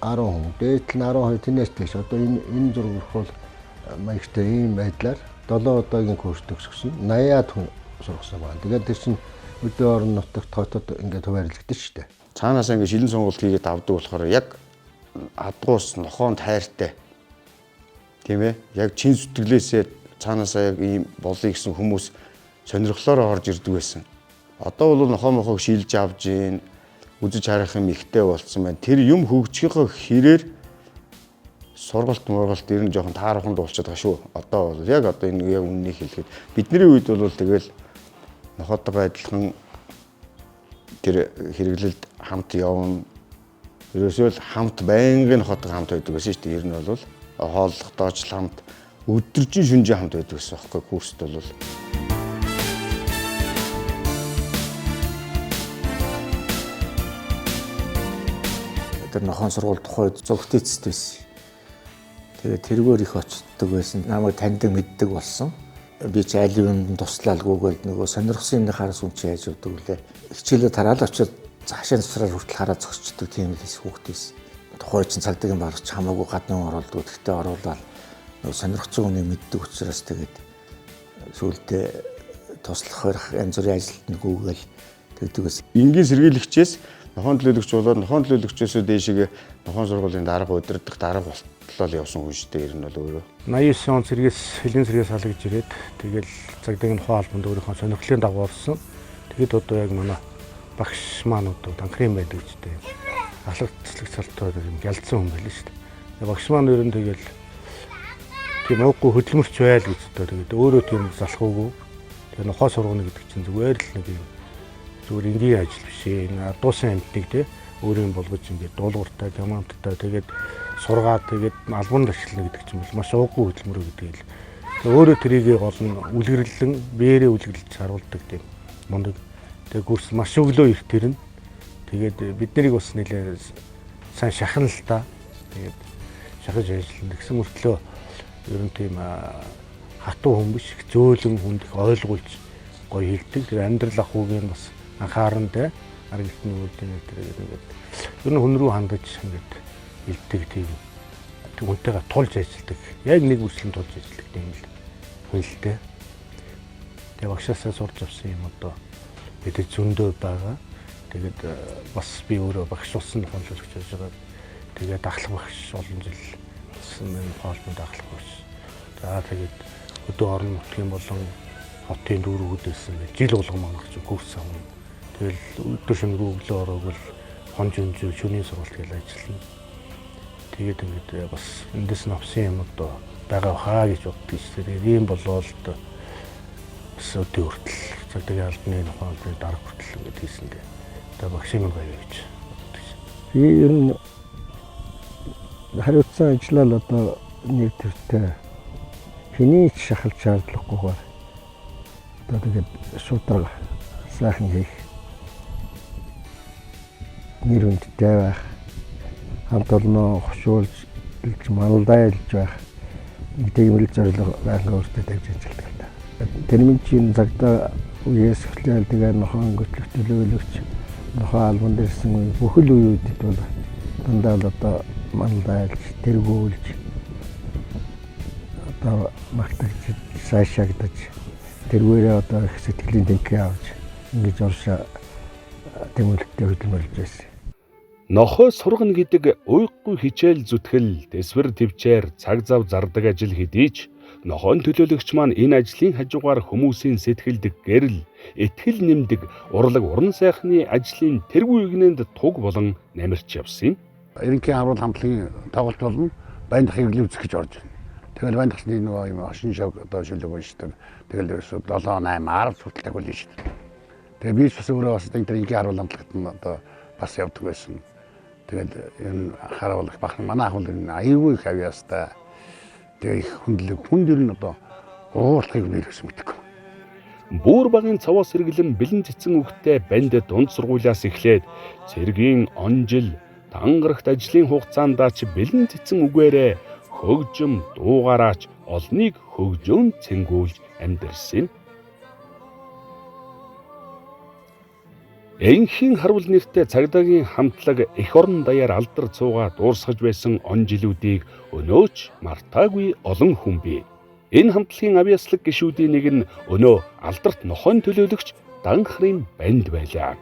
B: 10 хүн, дээдл нь 12 тэнэс тэгш. Одоо энэ зураг бол маягтай ийм байдлаар 7 удаагийн курс төгссөн 80-аад хүн сургасан байна. Тэгээд тэр чинь өдөө орон нутагт хотод ингээд хуваарлагдсан шүү дээ.
E: Цаанаасаа ингээд шилэн сонголт хийгээд авдаг болохоор яг адгуус нохоонд хайртай. Тийм ээ? Яг чин сэтгэлээсээ цаанаасаа яг ийм болъё гэсэн хүмүүс сонирхлоороо орж ирдэг байсан. Одоо бол нохоо мохог шилж авж ийн үзэж харах юм ихтэй болцсон байна. Тэр юм хөгжихөө хэрээр сургалт мургалт ер нь жоохон таарахын дуулчихад байгаа шүү. Одоо бол яг одоо энэ яг үннийг хэлэхэд бидний үед бол тэгэл нохоотойгоо адилхан тэр хэрэглэлд хамт явна. Ерөөсөө л хамт байнгын нохоотойгоо хамт байдаг байсан шүү дээ. Ер нь бол хооллохдоо ч хамт өдөржин шүнжээ хамт байдаг байсан байхгүй курст бол.
H: Тэр нохоон сургууль тухайд зөвхт эцэст байсан. Тэгээд тэргээр их очдог байсан. Намайг таньдаг мэддэг болсон. Би ч аль юмд туслаалгүйгээл нөгөө сонирхсан юмны хараас үн чи яаж өгдөг үлээ. Хичээлээ тараал очиод цаашаа цэцраар хүртэл хараа зогсчдөг тийм л хүүхдээс. Тухайн чинь цагдаагийн багч хамаагүй гадны оролдог. Гэхдээ оруулаад нөгөө сонирхсан хүний мэддэг учраас тэгээд сүүлдээ туслахаар янз бүрийн ажилтныг өгөөл тэгдэг байсан.
E: Энгийн сэргийлэгчээс нохоон төлөөлөгч болоод нохоон төлөөлөгчөөсөө дээшгээ нохоон сургуулийн дарга удирдах дарга болтлоо явсан хүн шүү дээ. Ер нь бол өөрөө
G: 89 он сэргээс хилийн сэргээс халагдж ирээд тэгэл цагдаагийн нохоо албанд өөрийнхөө сонирхлын дагуу орсон. Тэгэд одоо яг манай багш маань одоо данхрын байдаг ч дээ. Ахлагцлаг цалтууд юм гялцсан хүн байл шүү дээ. Багш маань ер нь тэгэл тийм ууггүй хөдөлмөрч байл гэж одоо тэгээд өөрөө тийм залхуугүй. Тэгээ нохоо сургууны гэдэг чинь зүгээр л нэг юм зүгээр энгийн ажил биш ээ. Энэ дуусан амтныг те өөрийн болгож ингээд дуулууртай, гяманттай тэгээд сургаад тэгээд албанд ашиглана гэдэг чинь бол маш ууггүй хөдөлмөр гэдэг л. Өөрөө тэрийг гол нь үлгэрлэн бээрээ үлгэрлж харуулдаг тийм мундаг. Тэгээд гүрс маш өглөө их тэрнэ. Тэгээд бид нарыг бас нэлээ сайн шахна л та. Тэгээд шахаж ажиллана гэсэн мөртлөө ер нь тийм хатуу хүн биш, зөөлөн хүнд их ойлгуулж гоё хэлдэг. Тэр амьдрал ахуйг нь бас анхааран тэ аргилтны үйлдэл тэгээд ингээд ер нь хүн рүү хандаж ингээд хэлдэг тийм хүнтэйгээ тулж ажилладаг. Яг нэг үслэн тулж ажилладаг тийм л хөлтэй. Тэгээ багшаасаа сурч авсан юм одоо бид зөндөө байгаа. Тэгээд бас би өөрөө багш болсон хонжуулж байгаа. Тэгээд ахлах багш олон жил энэ хоолны ахлах багш. За тэгээд өдөө орон нутгийн болон хотын дүүргүүдээс жил болгон мангаж курс авна. Тэгэл өдөр шөнөгүй өглөө ороогвол хонж өнжөө шөнийн сургалт гэж ажиллана. Тэгээд ингээд бас эндээс нь авсан юм одоо байгаа хаа гэж боддог шүү дээ. Тийм болоод бас өдөө хүртэл цагтгийн албаны нөхөд дарга хүртэл ингээд хийсэндээ. Одоо багшийн мань гоё гэж боддог.
B: Би ер нь хариуцсан ажиллаа л одоо нэг төртэй хэний ч шахалт шаардлагагүйгээр одоо тэгээд шуудраг сайхан хийх нэр хүндтэй байх хамт олноо хошуулж малдайлж байх нэг тиймэрхүү зорилго байнга өөртөө тавьж ажилладаг л да. Тэрмийн чинь цагтаа үеэс эхлээл тэгээд нохоон готлох төлөөлөгч нохоо албан дээрсэн үе бүхэл үеүүдэд бол дандаа л одоо малдайлж тэргүүлж одоо магтагч сайшаагдаж тэргүүрээ одоо их сэтгэлийн тэнхээ авч ингэж оршоо тэмүүлэлттэй хөдөлмөрлж байсан.
A: Нохой сургана гэдэг уйггүй хичээл зүтгэл, дэсвэр төвчээр цаг зав зардаг ажил хэдий ч нохойн төлөөлөгч маань энэ ажлын хажуугаар хүмүүсийн сэтгэлд гэрэл, итгэл нэмдэг урлаг уран сайхны ажлын тэргүй игнэнд туг болон намирч явсан юм.
C: Ерөнхий харуул хамтлагийн тоглолт болно. Баян дахыг үзэх гэж орж байна. Тэгэл баян дахны нөгөө юм хошин шог одоо шүлэг уншдаг. Тэгэл ерөөсөө 7 8 10 хүртэл тагвал шүү дээ. Тэгээ би ч бас өөрөө бас энэ ерөнхий харуул хамтлагт нь одоо бас явдаг байсан. Тэгэл энэ харуулах бахан манай ахвал энэ аюулгүй их авьяастай. Тэгээ их хүндлэг хүнд ер нь одоо уурлахыг нэрвсэн мэдгүй.
A: Бүүр багын цаваа сэргэлэн бэлэн цэцэн үгтэй банд дунд сургуулиас эхлээд цэргийн он жил тангарагт ажлын хугацаанд ч бэлэн цэцэн үгээрээ хөгжим дуугаараач олныг хөгжөөн цэнгүүлж амьдэрсэн. Энхийн харуул нэртэй цагдаагийн хамтлаг эх орон даяар алдар цуугаа дуурсгаж байсан он жилүүдийг өнөөч мартаагүй олон хүн бий. Энэ хамтлагийн авьяаслаг гишүүдийн нэг нь өнөө алдарт нохойн төлөөлөгч Данхрын банд байлаа.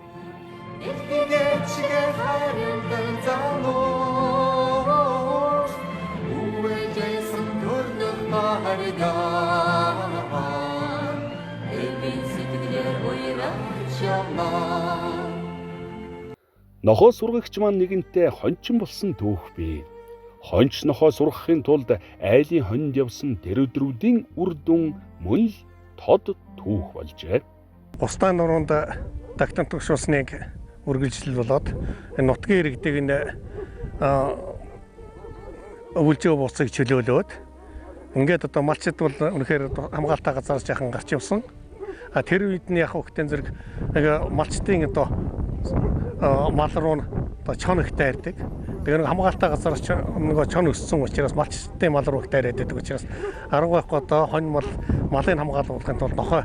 A: Нохой сургагч маань нэгэнтээ хончин болсон түүх бий. Хонч нохой сургахын тулд айлын хонд явсан тэр өдрүүдийн үр дүн мөн л тод түүх болжээ.
I: Бусдын нуруунд тагтан төгшүүлснэг үргэлжлэл болоод энэ нутгийн иргэдэг энэ өвөлжөө буцыг чөлөөлөөд ингээд одоо малчид бол үнэхээр хамгаалтай газараас жаахан гарч явсан. Тэр үед нь яг хөхтэн зэрэг малчдын одоо мал руу одоо чон их дайрдаг. Тэгэхээр хамгаалтай газараас нөгөө чон өссөн учраас малчдын мал руу их дайраад байдаг учраас 10 байхгүй одоо хонь малыг хамгаалуулахын тулд нохой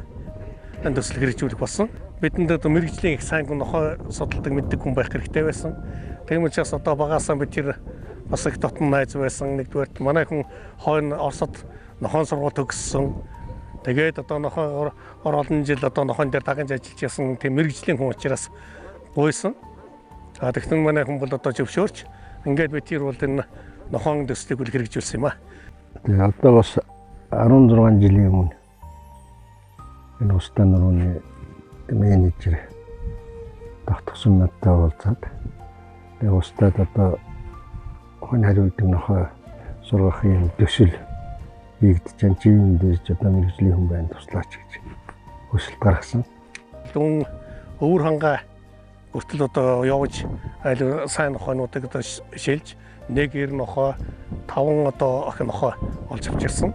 I: энэ төсөл хэрэгжүүлэх болсон. Бидэнд одоо мэрэгжлийн их сайн нохой судалдаг мэддэг хүн байх хэрэгтэй байсан. Тийм учраас одоо багаасаа бид тэр бас их дотн найз байсан. Нэгдүгээр манай хүн хойно Оросд нохойн сургууль төгссөн. Тэгээд одоо нохой олон жил одоо нохойн дээр дагаж ажиллаж ясан тийм мэрэгжлийн хүн учраас гуйсан. Тэгтэн манай хүн бол одоо зөвшөөрч ингээд бид тэр бол энэ нохойн төслийг үл хэрэгжүүлсэн юм аа.
B: Тэгээ одоо бас 16 жилийн өмнө энэ устан нурууны менежер тогтсон надтай уулзаад тэгээ устдад одоо хонь хариулдаг нохой сургахын төсөл хийгдэж чинь дээрж одоо мэрэгжлийн хүн байна туслаач гэж хүсэлт гаргасан.
I: Дүн өвөр хангаа Хүртэл одоо явж айл сайн нохойнуудыг одоо шилж 1-9 нохой 5 одоо охин нохой олж авчирсан.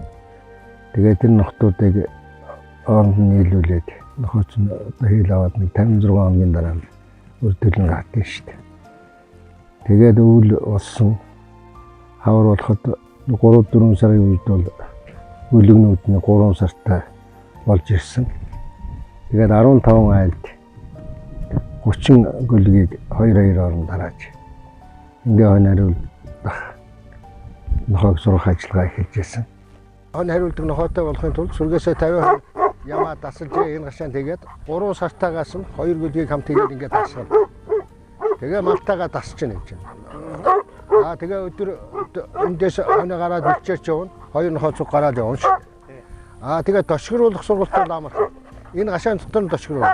B: Тэгээд энэ нохтуудыг оронд нь нийлүүлээд нохойч нь одоо хийл аваад нэг 56 хоногийн дараа нь үрдүүлэн гатын шүү дээ. Тэгээд өвөл болсон хавар болоход 3-4 сарын үед бол өлөгнүүд нь 3 сартай болж ирсэн. Тэгээд 15 айлд 30 гөлгийг 2-2 орон дарааж ингээ хариулдах нохойг сурах ажиллагаа эхэлжсэн. Хариулдаг нохойтой болохын тулд сүргээсээ 50% ямаа дасалж энэ гашаан тэгээд 3 сартаагаас нь 2 гөлгийг хамт тэгээд ингээ дасгал. Тэгээ малтайгаа дасч гэнэ гэж байна. Тэгээ өдөр эндээс хоноо гараад үлчээч явна. 2 нохой цуг гараад явна шүү. Тэгээ тошгируулах сургалтад амар. Энэ гашаан дотор нь тошгируул.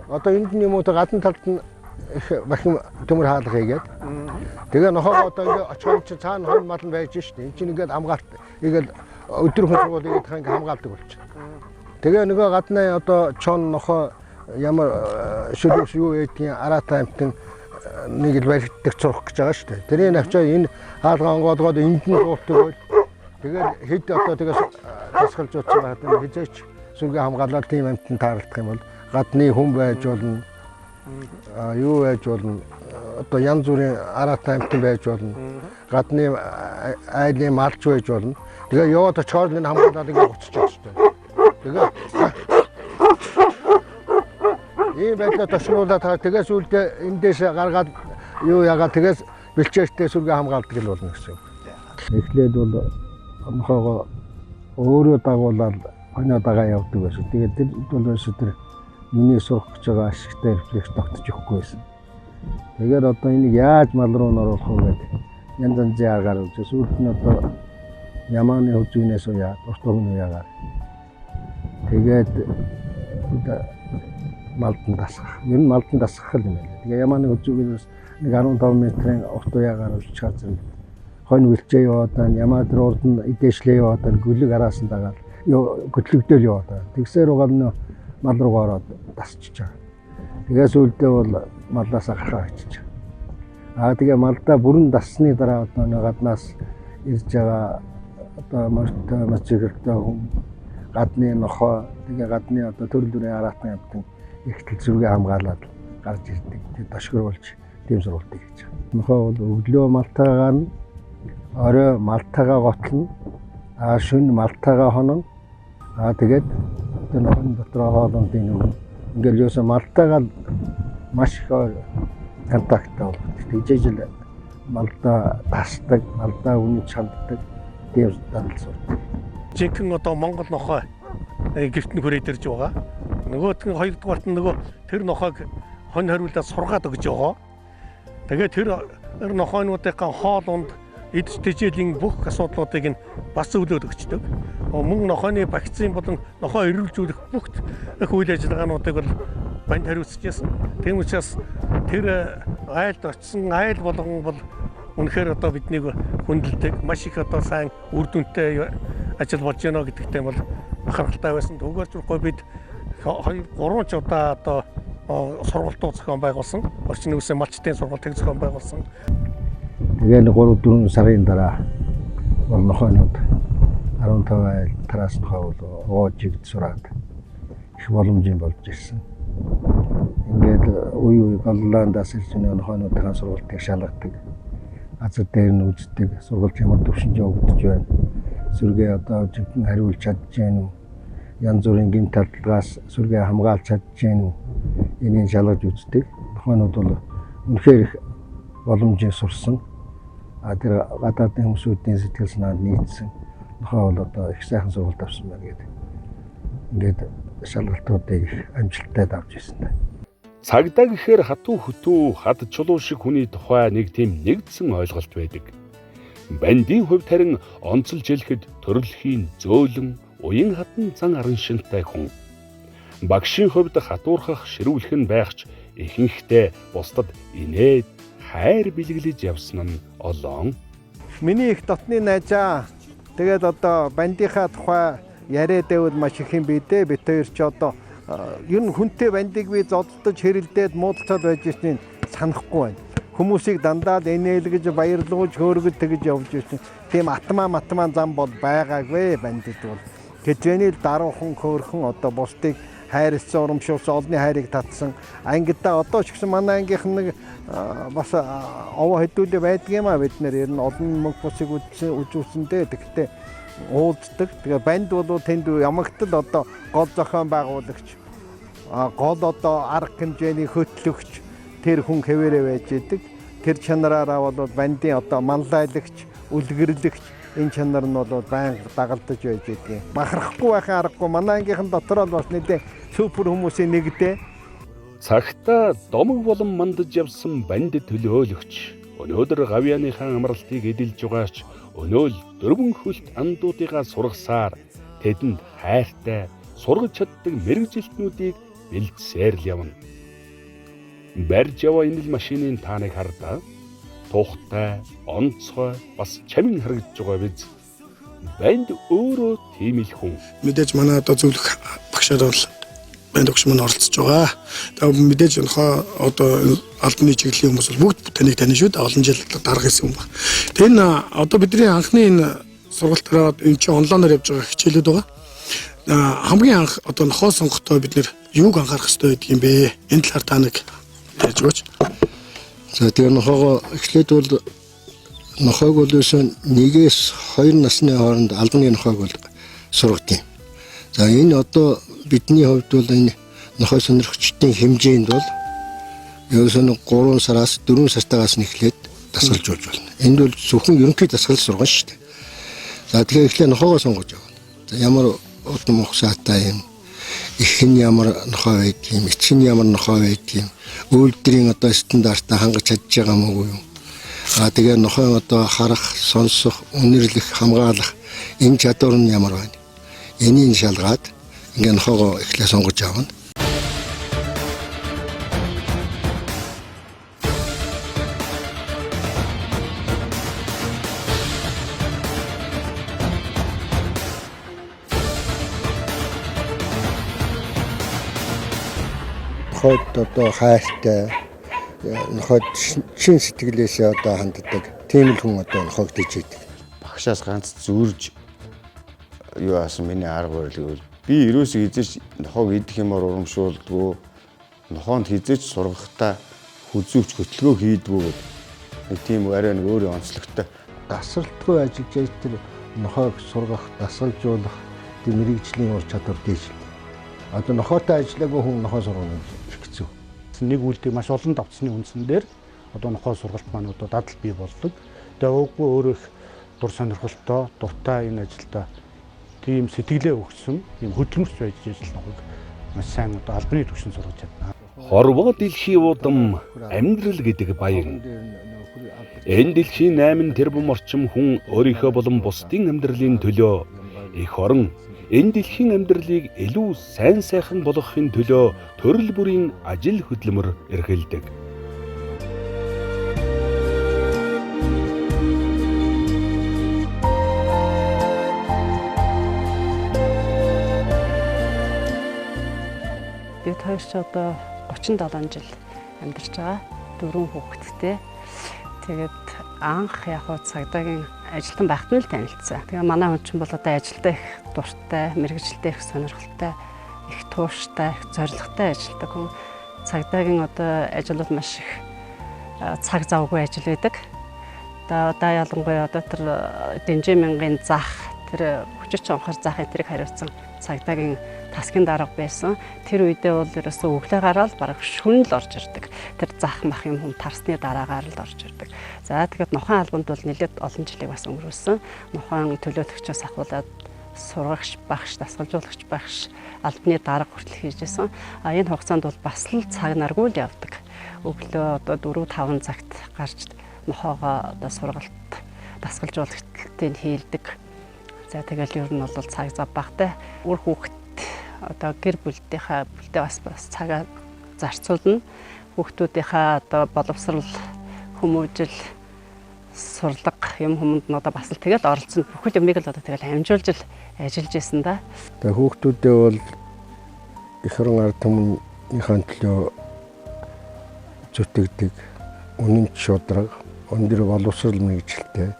B: Одоо энд нь юм уу гадна талд нь их бахим төмөр хаалга хийгээд. Тэгээ нохоо одоо ингээ очиход чи цаана хон мал нь байж штэ. Энд чинь ингээд хамгаалт игээл өдөр хүн сургуулийг ингээ хамгаалдаг болчих. Тэгээ нөгөө гаднаа одоо чон нохоо ямар шүлс юу гэдгийг араатай амтэн нэг л баригддаг цурах гэж байгаа штэ. Тэрийг авчаа энэ хаалга онгоодгоод энд нь зуулдаг бол тэгээд хэд одоо тэгээс тасгалж утсан байгаад хизээч сүргээ хамгаалаад тийм амтэн таарлах юм бол гадны хүн байж болно. Юу байж болно. Одоо янз бүрийн араатай амтэн байж болно. Гадны айлын малч байж болно. Тэгээ яваад очихоор энэ хамгаалаад ингэ уцчих штэ. Тэгээ ийм байдлаар тошруулаад тэгээс үлдээ эндээс гаргаад юу яагаад тэгээс бэлчээртэй сүргээ хамгаалдаг л болно гэсэн. Эхлээд бол нохоогоо өөрөө дагуулаад хоноо дагаа явдаг байсан. Тэгээд тэр бол өсөдөр миний сурах гэж байгаа ашигтай рефлекс тогтож өгөхгүй байсан. Тэгээд одоо энийг яаж мал руу оруулах вэ гэдэг янз янзын аргаар үзээ. Сүүлд нь одоо ямааны хөвзгнээс уяа, уртгын уяагаар. Тэгээд малдан дасгах. Ер нь малдан дасгах юм байна. Тэгээ ямааны хөвзгнээс нэг 15 метрийн урт уяагаар үлч газар хонь үлчээ яваад ямаа дээр урд нь идээшлээ яваад гөлөг араас нь дагаад хөтлөгдөөл яваад. Тэгсээр угаал нь мал руу ороод дасчихж байгаа. Тэгээс үлдээ бол маллаасаа гарахаа очиж байгаа. Тэгээ малдаа бүрэн дасны дараа одоо гаднаас ирж байгаа одоо морьтой мацигэртэй хүн гадны нохоо тэгээ гадны одоо төрөл бүрийн араатан амтан ихтэл зүргээ хамгаалаад гарч ирдэг. Тэгээ тошгируулж тийм сургалтыг хийж байгаа. Нохоо бол өглөө малтайгаар нь орой малтайгаа готлно. Шөнө малтайгаа хононо. Тэгээд тэр нохын дотор хоолондын үг ингээл юусан малтайгаа маш их контакттай болох. Тэгжээж л малдаа тасдаг, малдаа үнэ чанддаг тийм дадал сурдаг.
I: Жинхэнэ одоо Монгол нохой гэрт нь хүрээд ирж байгаа. Нөгөөдгөн хоёрдугаарт нь нөгөө тэр нохойг хонь хариулаад сургаад өгж байгаа. Тэгээд тэр нохойнуудын хоолунд идэж тэжээлийн бүх асуудлуудыг нь бас зөвлөд өгчдөг. Мөн нохойны вакцин болон нохой эрүүлжүүлэх бүх үйл ажиллагаануудыг бол банд хариуцчихсан. Тийм учраас тэр айлд очсон айл болгон бол үнэхээр одоо биднийг хүндэлдэг, маш их одоо сайн үр дүнтэй ажил болж байна гэдэгтэй бол бахархалтай байсан. Түгээрчгүй бид 2-3 ч удаа одоо сургалтууд зохион байгуулсан. Орчин үеийн малчтын сургалтыг зохион байгуулсан.
B: Тэгээ 3-4 сарын дараа бол нохойнууд 15 айл тараас нохой бол угаажиг сураад их боломжийн болж ирсэн. Ингээд үе голландаас ирж байгаа нохойнуудын сургалтыг шалгадаг. Газар дээр нь үздэг, сургалт ямар төвшинж өгдөж байна. Сүргээ одоо жинхэнэ хариулж чадж байна уу? Янз бүрийн гэмт талдгаас сүргээ хамгаалж чадж байна уу? Энийг шалгаж үздэг. Нохойнууд бол үнэхээр их боломжийн сурсан. Тэр гадаадын хүмүүсийн сэтгэл санаанд нийцсэн. Нохой бол одоо их сайхан сургалт авсан байна гэдэг. Ингээд шалгалтуудыг амжилттай давж ирсэн.
A: Цагдаа гэхээр хатуу хөтөө хад чулуу шиг хүний тухай нэг тийм нэгдсэн ойлголт байдаг. Бандийн хувьд харин онцолж хэлэхэд төрөлхийн зөөлөн, уян хатан зан аран шинтэй хүн. Багшийн хувьд хатуурхах, ширүүлэх нь байхч ихэнхдээ бусдад инээд хайр бэлгэлж явсан нь олоон.
B: Миний их дотны найзаа тэгээд одоо бандийнхаа тухай яриад байвал маш их юм бий дээ. Бид хоёр ч одоо ер нь хүнтэй бандыг би зодтолж хэрэлдээд муудалцаад байж ирснийг санахгүй байна. Хүмүүсийг дандаа л энээлгэж баярлуулж хөөргөж тэгж явж ирсэн. Тийм атмаа зам бол байгаагүй бандд бол. Тэжээний даруухан хөөрхөн одоо бусдыг хайрлсан, урамшуулсан, олонний хайрыг татсан. Ангидаа одоо ч гэсэн манай ангийнхан нэг бас овоо хэдүүлээ байдаг юм а бид нэр ер нь олон мөнгө бусыг үзүүлсэндээ тэгтээ уулздаг. Тэгээ банд бол тэнд ямагтал одоо гол зохион байгуулагч гол одоо арга хэмжээний хөтлөгч тэр хүн хэвээрээ байж идэг. Тэр чанараараа бол бандын одоо манлайлагч, үлгэрлэгч энэ чанар нь бол байнга дагалдаж байж идэг. Бахархгүй байхын аргагүй манай ангийнхан дотор л бас нэлээд супер хүмүүсийн нэгдээ.
A: Цагтаа домог болон мандаж явсан банд төлөөлөгч өнөөдөр гавьяаныхаа амралтыг эдэлж байгаач өнөөл дөрвөн хөлт андуудыгаа сургасаар тэдэнд хайртай сургаж чаддаг мэрэгжилтнүүдийг бэлдсээр л явна. Барьж яваа энэ л машинын тааныг хардаа тухтай, онцгой бас чамин харагдж байгаа биз. Банд өөрөө тийм л хүн.
J: Мэдээж манай одоо зөвлөх багшаар бол банд өгч мань оролцож байгаа. Тэгээ мэдээж өнөхөө одоо албаны чиглэлийн хүмүүс бол бүгд таныг таних шүү дээ. Олон жил дарга гэсэн юм ба. Тэгээ энэ одоо бидний анхны энэ сургалтаараа энэ чинь онлайнаар явж байгаа хичээлүүд байгаа. Хамгийн анх одоо нохоо сонгохдоо бид нэр юуг анхаарах хэрэгтэй гэдэг юм бэ? Энэ талаар та нэг ярьж өгөөч.
K: За тэгээ нохоогоо эхлээд бол нохоог бол 1-2 насны хооронд албаны нохоог бол сургадیں۔ За энэ одоо бидний хувьд бол энэ нохой сонирхчдын хэмжээнд бол ерөөсөө 3 сараас 4 сартаагаас нь эхлээд дасгалжуулж байна. Энд бол зөвхөн ерөнхий дасгал сургана шүү дээ. За тэгээ эхлээд нохоогоо сонгож явна. За ямар удам ухсаатай юм, их нь ямар нохой байдаг юм, эцэг нь ямар нохой байдаг юм, үйлдвэрийн одоо стандартаа хангаж чадж байгаа мó юм. Тэгээ нохой одоо харах, сонсох, үнэрлэх, хамгаалах энэ чадвар нь ямар байна. Энийг шалгаад ингээ нохоогоо эхлээ сонгож авна. Нохойд одоо хайртай, нохойд шин сэтгэлээсээ одоо ханддаг тийм л хүн одоо нохойг дэжийдэг.
E: Багшаас ганц зүрж юу аасан миний арга барил гэвэл би ерөөсөө хизээч нохоог идэх юмар урамшуулдгүй, нохоонд хизээч сургахтаа хүзүүч хөтөлгөө хийдгүү гэдэг нэг тийм арай нэг өөрийн онцлогтой.
B: Дасралтгүй ажиллаж тэр нохойг сургах, дасгалжуулах тийм мэрэгжлийн ур чадвар дээш. Одоо нохойтой ажиллаагүй хүн нохой сургана их хэцүү.
G: Нэг үйлдэл маш олон давцсны үндсэн дээр одоо нохой сургалт маань одоо дадал бий болдог. Тэгээ уугүй өөрөө их дур сонирхолтой, дуртай энэ ажилдаа тийм сэтгэлээ өгсөн юм хөдөлмөрч байж ажил нохойг маш сайн одоо албаны түвшинд сургаж чадна.
A: Хорвоо дэлхий удам амьдрал гэдэг баян. Энэ дэлхийн 8 тэрбум орчим хүн өөрийнхөө болон бусдын амьдралын төлөө их орон энэ дэлхийн амьдралыг илүү сайн сайхан болгохын төлөө төрөл бүрийн ажил хөдөлмөр эрхэлдэг.
L: Бид хоёр ч одоо 37 жил амьдарч байгаа. 4 хүүхэдтэй. Тэгээд анх яг хуу цагдаагийн ажилтан байхад нь л танилцсан. Тэгээ манай хүн чинь бол одоо ажилдаа их дуртай, мэрэгжилдээ их сонирхолтой, их тууштай, их зоригтой ажилдаг хүн. Цагдаагийн одоо ажил бол маш их цаг завгүй ажил байдаг. Одоо ялангуяа одоо тэр Дэнжи мянгийн зах, тэр хүчирч онхор зах энтрийг хариуцсан цагдаагийн тасгийн дарга байсан. Тэр үедээ бол ерөөсөө өглөө гараад бараг шөнө л орж ирдэг. Тэр зах мах юм хүн тарсны дараагаар л орж ирдэг. За тэгээд нохойн албанд бол нэлээд олон жилиг бас өнгөрүүлсэн. Нохойн төлөөлөгчөөс ахуулаад сургагч багш, дасгалжуулагч багш, албаны дарга хүртэл хийжсэн. Энэ хугацаанд бол бас л цаг наргүй л явдаг. Өглөө одоо 4-5 цагт гарч нохоогоо одоо сургалт, дасгалжуулагчдын хийлдэг. За тэгэл ер нь бол цаг зав багтай. Үр хүүхэд одоо гэр бүлдээ бас цагаа зарцуулна. Хүүхдүүдийнхаа одоо боловсрал, хүмүүжил, сурлага юм хүмүүнд нь одоо бас л тэгэл оролцсон. Бүхэл юмыг л одоо тэгэл хамжуулж л ажиллаж исэн да.
K: Тэгээ хүүхдүүдээ бол их орон ард түмнийхэн төлөө зүтгэдэг үнэмч шударга өндөр боловсрал мэргэжилтэй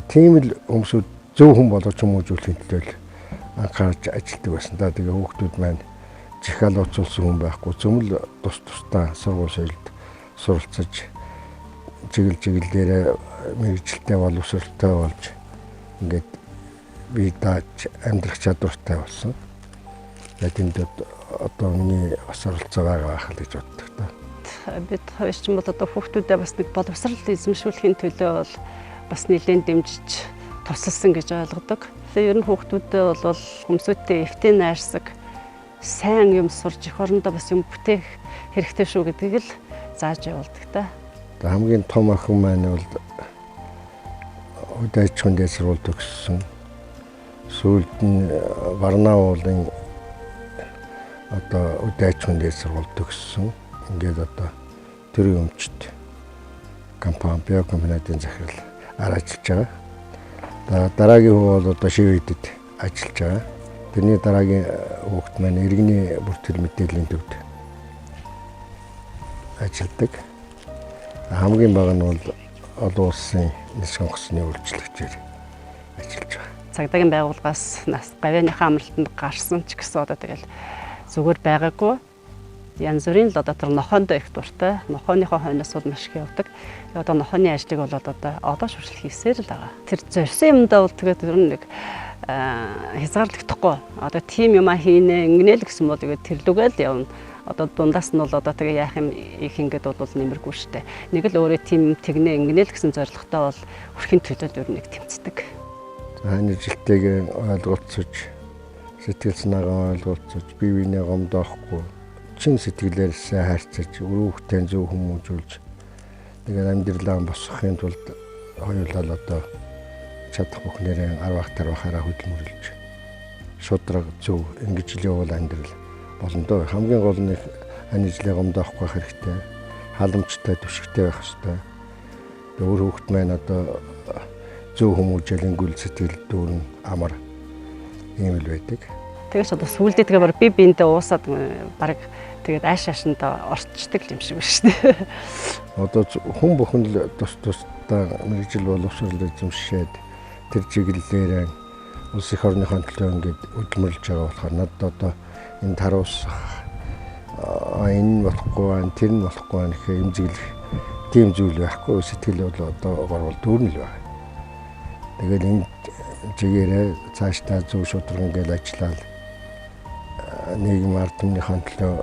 K: тийм л өмсөд зөв хүн болгож хүмүүжүүлэхийн төлөө анхаарч ажилладаг байсан. Тэгээ хүүхдүүд маань жихал уцуулсан хүн байхгүй зөвмөл тус тусдаа сургууль соёлд суралцаж чиглэлээр мэргэжилтэй боловсралтай болж ингээд би дааж амьдрах чадвартай болсон. Тэнд одоо миний бас оролцоо байгаа байх л гэж боддог та.
L: Бид хоёр ч юм бол одоо хүүхдүүдэд бас нэг боловсрал эзэмшүүлэхийн төлөө бол бас нэлээд дэмжиж тусалсан гэж ойлгодог. Тэгээ ер нь хүүхдүүдэд бол хүмсүүтэй эвтээ найрсаг сайн юм сурж эх орондоо бас юм бүтээх хэрэгтэй шүү гэдгийг л зааж явуулдаг та.
K: Хамгийн том охин маань бол удаач хүндээ сурвалж өгсөн. Сүүлд нь Барнаулын одоо удаач хүндээ сурвалж өгсөн. Ингээд одоо төрийн өмчт компани биокомпаниудын захирал ажиллаж байгаа. Дараагийн хүү бол одоо шивэдэд ажиллаж байгаа. Тэрний дараагийн хүүхэд маань иргэний бүртгэл мэдээллийн төвд ажилладаг. Хамгийн бага нь бол олон улсын нисэх онгоцны үйлчлэгчээр ажиллаж байгаа.
L: Цагдаагийн байгууллагаас нас гавьяаныхаа амралтанд гарсан ч гэсэн одоо тэгэл зүгээр байгаагүй. Янз бүрийн л одоо тэр нохоондоо их дуртай. Нохооныхоо хойноос бол маш их явдаг. Одоо нохооны ажлыг бол одоо шүршил хийсээр л байгаа. Тэр зорьсон юмдаа бол тэгээд ер нь нэг хязгаарлагдахгүй. Одоо тим юм хийнэ, ингэнэ л гэсэн бол тэгээд тэрлүгээл явна. Одоо дундаас нь бол одоо тэгээ яах юм их ингээд бол нэмэргүй штэ. Нэг л өөрөө тим тэгнэ ингэнэ л гэсэн зорилготой бол хүрхийн төлөө ер нь нэг тэмцдэг.
K: Хааны жилтэйг ойлголцож, сэтгэл санаагаа ойлголцож, бие биенээ гомдоохгүй, чин сэтгэлээр сайн харьцаж, өрөөхтэй зөв хүмүүжүүлж, тэгээд амьдралаа босгохын тулд хоёулаа одоо чадах бүхнээрээ арвах тарвахаараа хөдөлмөрлөж, шудраг зөв ингэж л явуул амьдрал болондоо хамгийн гол нь хааны жилээ гомдоохгүй байх хэрэгтэй, халамжтай, түшигтэй байх хэрэгтэй. Өөр хүүхэд маань одоо зөв хүмүүжлийн гүйл сэтгэл дүүрэн амар ийм л байдаг.
L: Тэгээс одоо сүулдээ тэгээ би биендээ уусаад баг тэгээд ааш аашнда орчдөг юм шиг байна шүү дээ.
K: Одоо хүн бүхэн л тус тусдаа мэрэгжил боловсрол эзэмшээд тэр чиглэлээр улс их орныхон төлөө ингээд хөдөлмөрлөж байгаа болохоор надад одоо энэ таруусах энэ болохгүй байна, тэр нь болохгүй байна гэхээ эмзэглэх тийм зүйл байхгүй. Сэтгэл бол одоо горвол дүүрэн л байна. Тэгээд энэ чигээрээ цаашдаа зөв шударга ингээл ажиллаад нийгэм ард түмнийхэн төлөө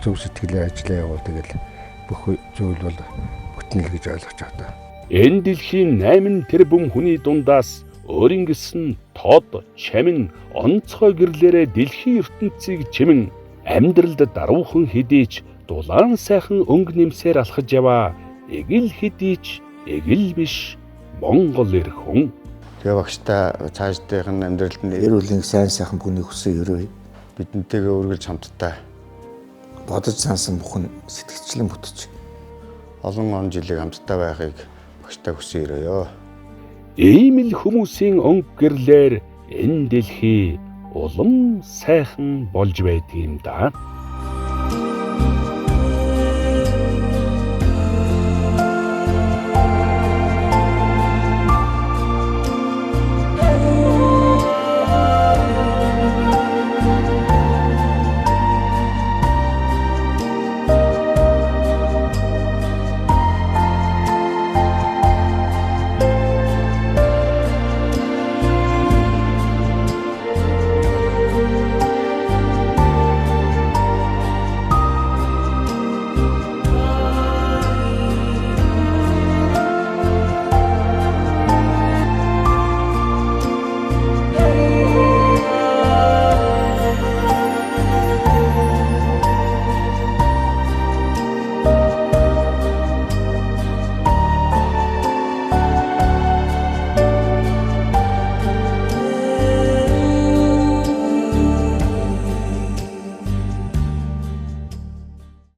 K: зөв сэтгэлээр ажиллаа явуул тэгэл бүх зүйл бол бүтнэл гэж ойлгож байгаа.
A: Энэ дэлхийн 8 тэрбум хүний дундаас өөрийн гэсэн тод, чамин, онцгой гэрлээрээ дэлхийн ертөнцийг чимэн амьдралд даруухан хэдийч дулаан сайхан өнгө нэмсээр алхаж яваа. Эгэл хэдийч эгэл биш Монгол эр хүн.
E: Тэгээ багштай цаашдынх нь амьдралд нь
H: Эр бүлийн сайн сайхан бүхний хүсээ өрөө.
E: бидэнтэйгээ үргэлж хамтдаа
H: Бодож сансан бүхэн сэтгэцлэн бүтэж.
E: олон он жилиг хамтдаа байхыг багштай хүсье өрөөё.
A: Ийм л хүмүүсийн өнгө гэрлээр энэ дэлхий улам сайхан болж байдгийм да.